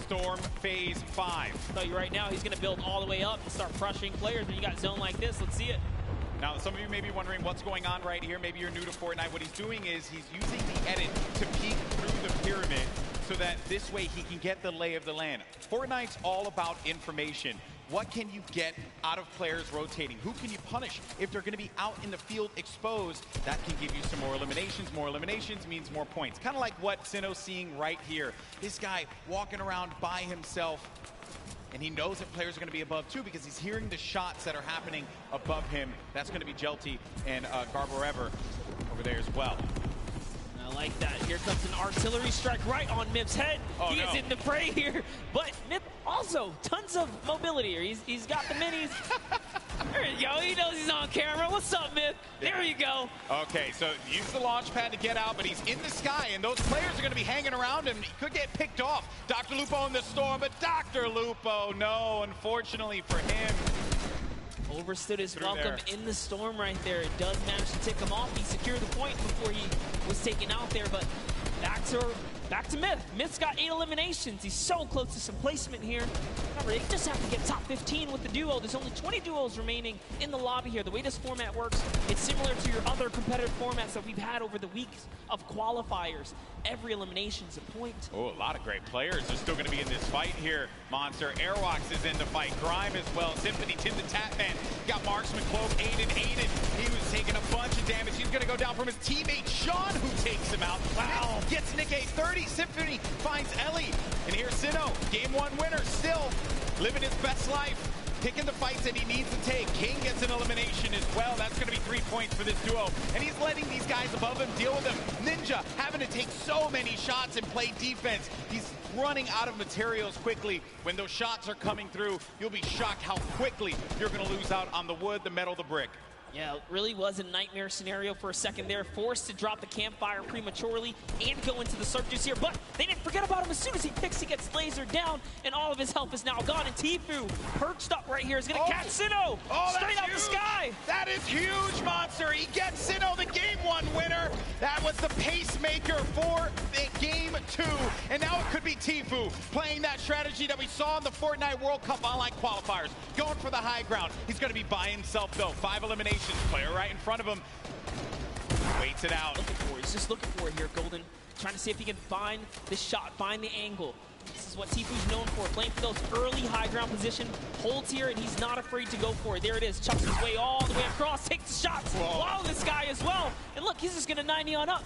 Storm Phase 5. I'll tell you right now, he's going to build all the way up and start pressuring players. When you got zone like this, let's see it. Now, some of you may be wondering what's going on right here. Maybe you're new to Fortnite. What he's doing is he's using the edit to peek through the pyramid so that this way he can get the lay of the land. Fortnite's all about information. What can you get out of players rotating? Who can you punish? If they're going to be out in the field exposed, that can give you some more eliminations. More eliminations means more points. Kind of like what Sinnoh's seeing right here. This guy walking around by himself, and he knows that players are going to be above too because he's hearing the shots that are happening above him. That's going to be Jelty and Garborever over there as well. I like that. Here comes an artillery strike right on Mip's head. He is in the fray here. But Mip also tons of mobility here. He's got the minis. There you go. He knows he's on camera. What's up, Mip? There you go. Okay, so use the launch pad to get out, but he's in the sky, and those players are going to be hanging around him. He could get picked off. Dr. Lupo in the storm, but Dr. Lupo, no, unfortunately for him. Overstood his welcome in the storm right there. It does manage to tick him off. He secured the point before he was taken out there, but back to Myth. Myth's got 8 eliminations. He's so close to some placement here. Remember, they just have to get top 15 with the duo. There's only 20 duos remaining in the lobby here. The way this format works, it's similar to your other competitive formats that we've had over the weeks of qualifiers. Every elimination's a point. Oh, a lot of great players are still going to be in this fight here. Monster Airwalks is in the fight. Grime as well. Symphony, Tim the Tatman. Got Marksman, Cloak, Aiden. He was taking a bunch of damage. He's going to go down from his teammate, Sean, who takes him out. Wow. Gets Nick a 30. Symphony finds Ellie. And here's Sinnoh, game 1 winner, still living his best life. Picking the fights that he needs to take. King gets an elimination as well. That's going to be 3 points for this duo. And he's letting these guys above him deal with him. Ninja having to take so many shots and play defense. He's running out of materials quickly. When those shots are coming through, you'll be shocked how quickly you're going to lose out on the wood, the metal, the brick. Yeah, it really was a nightmare scenario for a second there. Forced to drop the campfire prematurely and go into the surf juice here. But they didn't forget about him. As soon as he picks, he gets lasered down, and all of his health is now gone. And Tfue, perched up right here, is going to catch Sinnoh straight out the sky. That is huge, Monster. He gets Sinnoh, the game 1 winner. That was the pacemaker for the game 2. And now it could be Tfue playing that strategy that we saw in the Fortnite World Cup online qualifiers. Going for the high ground. He's going to be by himself, though. 5 eliminations. Player right in front of him. Waits it out. He's just looking for it here, Golden. Trying to see if he can find the shot, find the angle. This is what Tfue's known for, playing for those early high ground position. Holds here, and he's not afraid to go for it. There it is. Chucks his way all the way across, takes the shots. Wow, this guy as well. And look, he's just going to 90 on up.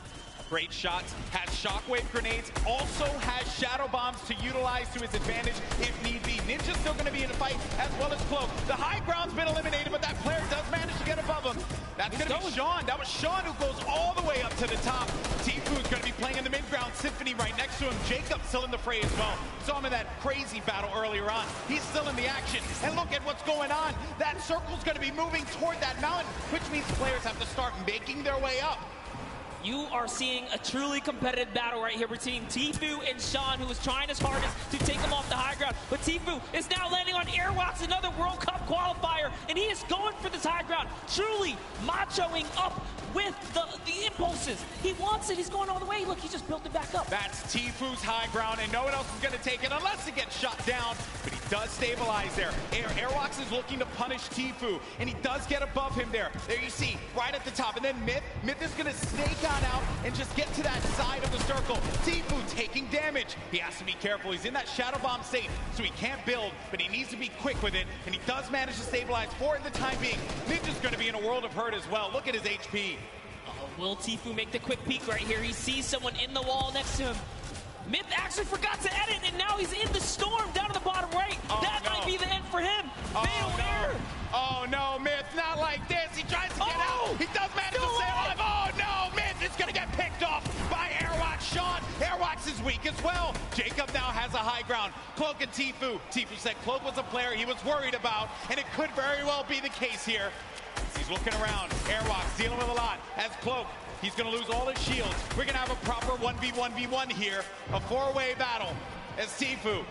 Great shots, has shockwave grenades, also has shadow bombs to utilize to his advantage if need be. Ninja's still going to be in the fight, as well as Cloak. The high ground's been eliminated, but that player does manage to get above him. That's going to be Sean. That was Sean who goes all the way up to the top. Tfue's going to be playing in the mid-ground. Symphony right next to him. Jacob still in the fray as well. Saw him in that crazy battle earlier on. He's still in the action. And look at what's going on. That circle's going to be moving toward that mountain, which means players have to start making their way up. You are seeing a truly competitive battle right here between Tfue and Sean, who is trying his hardest to take him off the high ground. But Tfue is now landing on Airwalks, another World Cup qualifier, and he is going for this high ground, truly machoing up with the impulses. He wants it. He's going all the way. Look, he just built it back up. That's Tfue's high ground, and no one else is going to take it unless it gets shot down. But he does stabilize there. Airwalks is looking to punish Tfue, and he does get above him there. There you see, right at the top. And then Myth is going to snake out and just get to that side of the circle. Tfue taking damage. He has to be careful. He's in that shadow bomb state, so he can't build, but he needs to be quick with it, and he does manage to stabilize for it in the time being. Ninja's going to be in a world of hurt as well. Look at his HP. Will Tfue make the quick peek right here? He sees someone in the wall next to him. Myth actually forgot to edit, and now he's in the storm down to the bottom right. That might be the end for him. Fatal error. Oh no, Myth, not like this. He tries to get out. He does manage to stay alive. Oh no, Myth is going to get picked off by Airwalks. Sean, Airwalks is weak as well. Jacob now has a high ground. Cloak and Tfue. Tfue said Cloak was a player he was worried about, and it could very well be the case here. He's looking around. Airwalks dealing with a lot. As Cloak, he's going to lose all his shields. We're going to have a proper 1v1v1 here. A 4-way battle as Tfue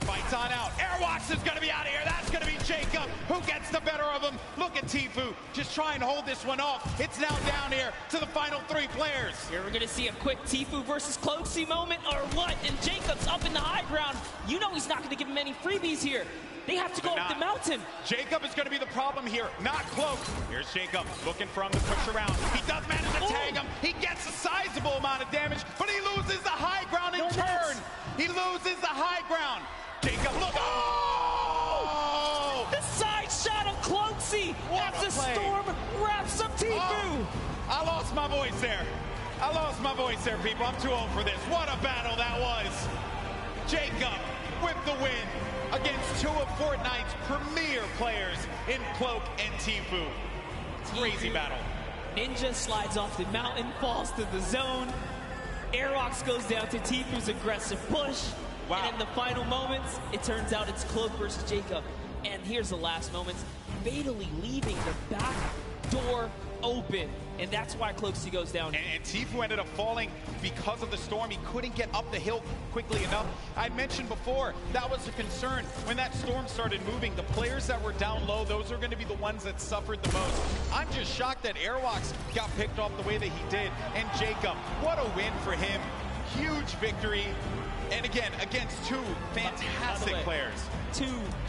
Fights on out. Airwalks is going to be out of here. That's going to be Jacob who gets the better of him. Look at Tfue just try and hold this one off. It's now down here to the final 3 players. Here we're going to see a quick Tfue versus Cloakzy moment or what? And Jacob's up in the high ground. You know he's not going to give him any freebies here. They have to go up the mountain. Jacob is going to be the problem here, not Cloak. Here's Jacob looking for him to push around. He does manage to tag him. He gets a sizable amount of damage, but he loses the high ground in turn. He loses the high ground. Jacob, look. Oh! The side shot of Cloakzy as the storm wraps up Tfue. Oh, I lost my voice there. I lost my voice there, people. I'm too old for this. What a battle that was. Jacob with the win against 2 of Fortnite's premier players in Cloak and Tfue. Crazy battle. Ninja slides off the mountain, falls to the zone. Airwalks goes down to Tfue's aggressive push. Wow. And in the final moments, it turns out it's Cloak versus Jacob. And here's the last moments, fatally leaving the back door open. And that's why Cloakzy goes down. And Tfue ended up falling because of the storm. He couldn't get up the hill quickly enough. I mentioned before, that was a concern. When that storm started moving, the players that were down low, those are going to be the ones that suffered the most. I'm just shocked that Airwalks got picked off the way that he did. And Jacob, what a win for him. Huge victory. And again, against 2 fantastic players. 2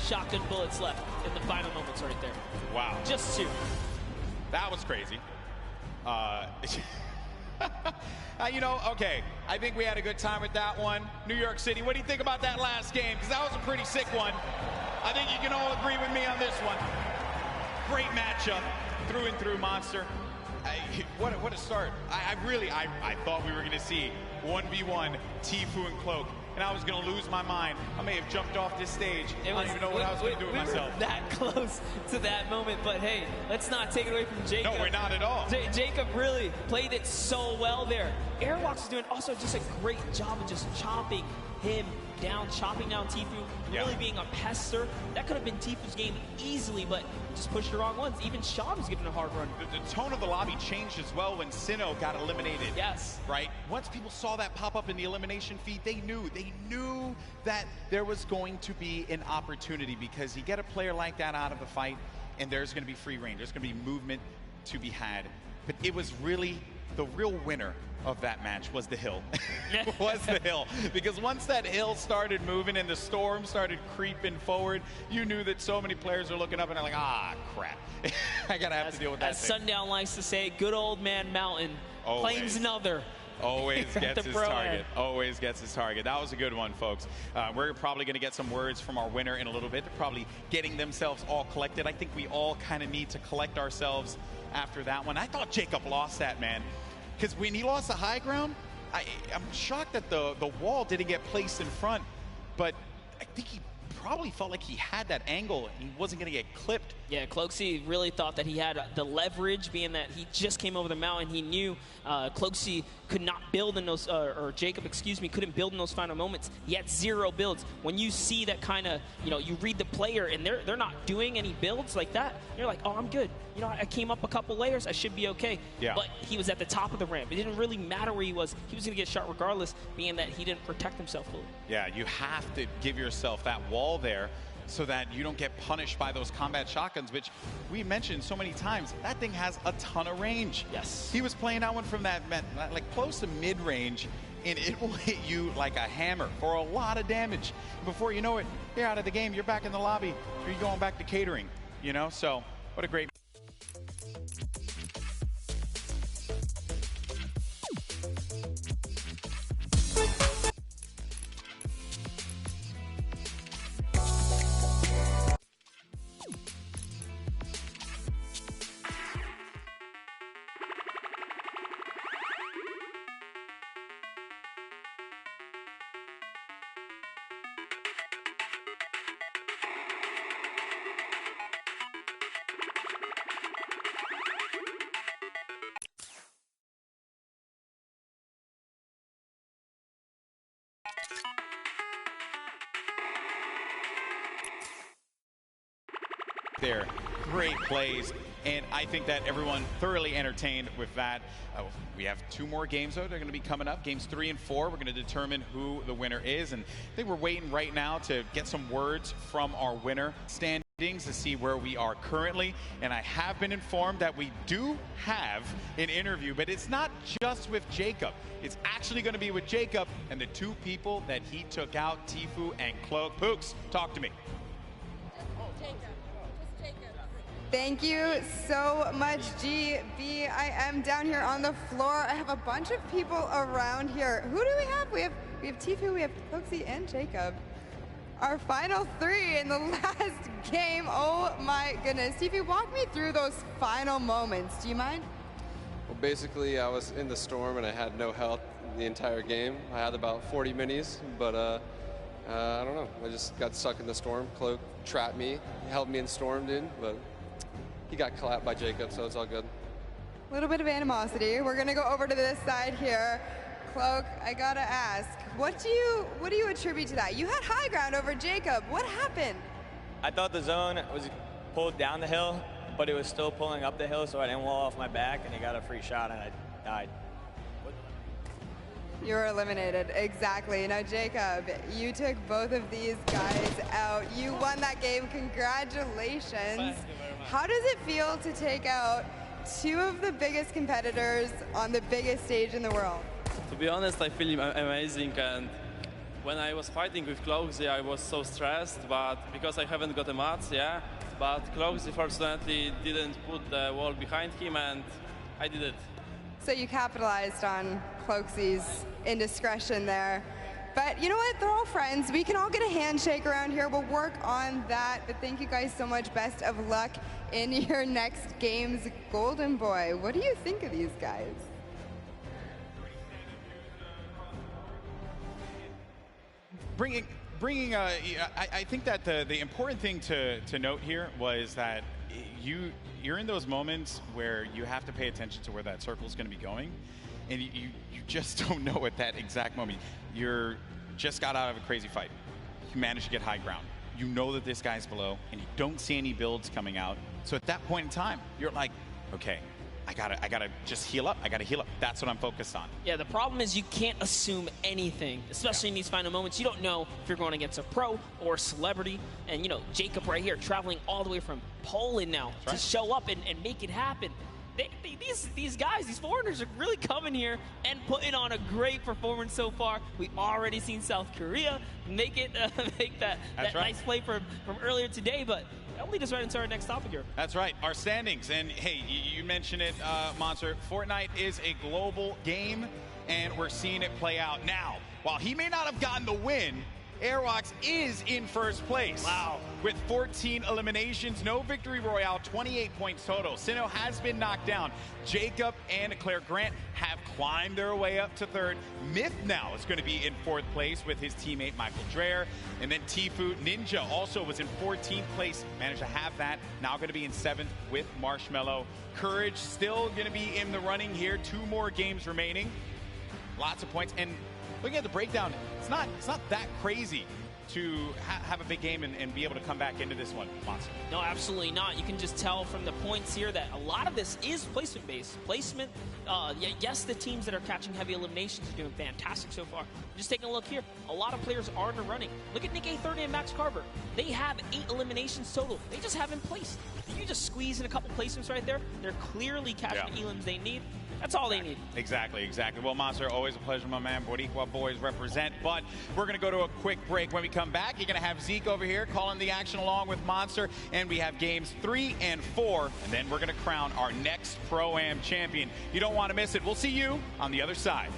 shotgun bullets left in the final moments right there. Wow. Just 2. That was crazy. You know, okay, I think we had a good time with that one. New York City, what do you think about that last game? Because that was a pretty sick one. I think you can all agree with me on this one. Great matchup, through and through, Monster. What a start. I thought we were going to see 1v1 Tfue and Cloak, and I was going to lose my mind. I may have jumped off this stage. I don't even know what I was going to do with myself. We were that close to that moment, but hey, let's not take it away from Jacob. No, we're not at all. Jacob really played it so well there. Airwalks is doing also just a great job of just chopping him down, chopping down Tfue, really being a pester. That could have been Tfue's game easily, but just pushed the wrong ones. Even Sean was giving a hard run. The tone of the lobby changed as well when Sinnoh got eliminated. Yes. Right? Once people saw that pop up in the elimination feed, they knew that there was going to be an opportunity, because you get a player like that out of the fight, and there's going to be free reign. There's going to be movement to be had. But it was really the real winner of that match was the hill. Was the hill. Because once that hill started moving and the storm started creeping forward, you knew that so many players are looking up and they're like, ah, crap. I gotta have to deal with that. As Sundown likes to say, good old man Mountain claims another. Always gets his target. Always gets his target. That was a good one, folks. We're probably going to get some words from our winner in a little bit. They're probably getting themselves all collected. I think we all kind of need to collect ourselves after that one. I thought Jacob lost that, man. Because when he lost the high ground, I'm shocked that the wall didn't get placed in front. But I think he probably felt like he had that angle and he wasn't going to get clipped. Yeah, Cloakzy really thought that he had the leverage, being that he just came over the mountain. He knew Cloakzy could not build in those, or Jacob, excuse me, couldn't build in those final moments. He had 0 builds. When you see that kind of, you read the player and they're not doing any builds like that, you're like, oh, I'm good. I came up a couple layers, I should be okay. Yeah. But he was at the top of the ramp. It didn't really matter where he was. He was going to get shot regardless, being that he didn't protect himself fully. Yeah, you have to give yourself that wall there so that you don't get punished by those combat shotguns, which we mentioned so many times. That thing has a ton of range. Yes. He was playing that one from that, like close to mid-range, and it will hit you like a hammer for a lot of damage. Before you know it, you're out of the game, you're back in the lobby, or you're going back to catering, So, what a great... there. great plays, and I think that everyone thoroughly entertained with that. We have 2 more games, though. They're going to be coming up. Games 3 and 4. We're going to determine who the winner is, and I think we're waiting right now to get some words from our winner standings to see where we are currently. And I have been informed that we do have an interview, but it's not just with Jacob. It's actually going to be with Jacob and the 2 people that he took out, Tfue and Cloak. Pooks, talk to me. Thank you so much, GB. I am down here on the floor. I have a bunch of people around here. Who do we have? We have Tfue, we have Cloaksy, and Jacob. Our final 3 in the last game. Oh my goodness. Tfue, walk me through those final moments. Do you mind? Well, basically, I was in the storm and I had no health the entire game. I had about 40 minis, but I don't know. I just got stuck in the storm. Cloak trapped me, held me in storm, dude, but he got clapped by Jacob, so it's all good. A little bit of animosity. We're gonna go over to this side here. Cloak, I gotta ask, what do you attribute to that? You had high ground over Jacob. What happened? I thought the zone was pulled down the hill, but it was still pulling up the hill, so I didn't wall off my back, and he got a free shot, and I died. You were eliminated, exactly. Now, Jacob, you took both of these guys out. You won that game, congratulations. How does it feel to take out 2 of the biggest competitors on the biggest stage in the world? To be honest, I feel amazing, and when I was fighting with Cloaksy, I was so stressed, but because I haven't got a match, yeah, but Cloaksy fortunately didn't put the wall behind him, and I did it. So you capitalized on Cloaksy's indiscretion there. But you know what? They're all friends. We can all get a handshake around here. We'll work on that. But thank you guys so much. Best of luck in your next games. Golden Boy, what do you think of these guys? I think that the important thing to note here was that you're in those moments where you have to pay attention to where that circle is going to be going, and you just don't know at that exact moment. You're just got out of a crazy fight. You managed to get high ground. You know that this guy's below, and you don't see any builds coming out. So at that point in time, you're like, okay, I gotta just heal up. I gotta heal up. That's what I'm focused on. Yeah, the problem is you can't assume anything, especially in these final moments. You don't know if you're going against a pro or a celebrity. And, you know, Jacob right here traveling all the way from Poland now to show up and make it happen. These guys, these foreigners are really coming here and putting on a great performance so far. We've already seen South Korea make that nice play from earlier today, but that'll lead us right into our next topic here. That's right, our standings. And hey, you mentioned it, Monster. Fortnite is a global game, and we're seeing it play out now. While he may not have gotten the win, Airwalks is in first place. Wow. With 14 eliminations, no victory royale, 28 points total. Sinnoh has been knocked down. Jacob and Claire Grant have climbed their way up to 3rd. Myth now is going to be in 4th place with his teammate Michael Dreher. And then Tfue Ninja also was in 14th place, managed to have that. Now going to be in 7th with Marshmello. Courage still going to be in the running here. 2 more games remaining. Lots of points. And looking at the breakdown, it's not that crazy to have a big game and be able to come back into this one, Monster. No, absolutely not. You can just tell from the points here that a lot of this is placement-based. Placement, yes, the teams that are catching heavy eliminations are doing fantastic so far. Just taking a look here, a lot of players are in the running. Look at Nick A30 and Max Carver. They have 8 eliminations total. They just haven't placed. If you just squeeze in a couple placements right there, they're clearly catching the elims they need. That's all they need. Exactly. Well, Monster, always a pleasure, my man. Boricua boys represent. But we're going to go to a quick break. When we come back, you're going to have Zeke over here calling the action along with Monster. And we have games 3 and 4. And then we're going to crown our next Pro-Am champion. You don't want to miss it. We'll see you on the other side.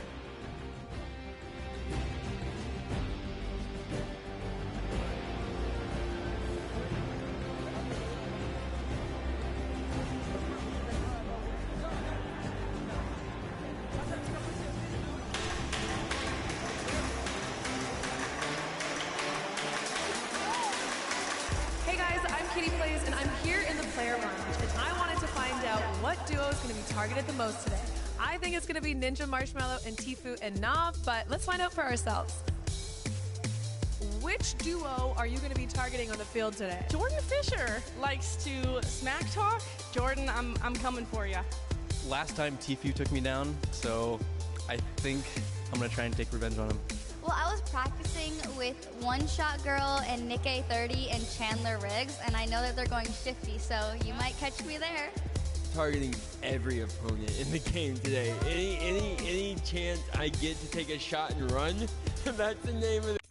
Targeted the most today. I think it's going to be Ninja, Marshmello, and Tfue and Nav, but let's find out for ourselves. which duo are you going to be targeting on the field today? Jordan Fisher likes to smack talk. Jordan, I'm coming for you. Last time Tfue took me down, so I think I'm going to try and take revenge on him. Well, I was practicing with One Shot Girl and Nick A30 and Chandler Riggs, and I know that they're going shifty, so you might catch me there. Targeting every opponent in the game today. Any chance I get to take a shot and run, that's the name of the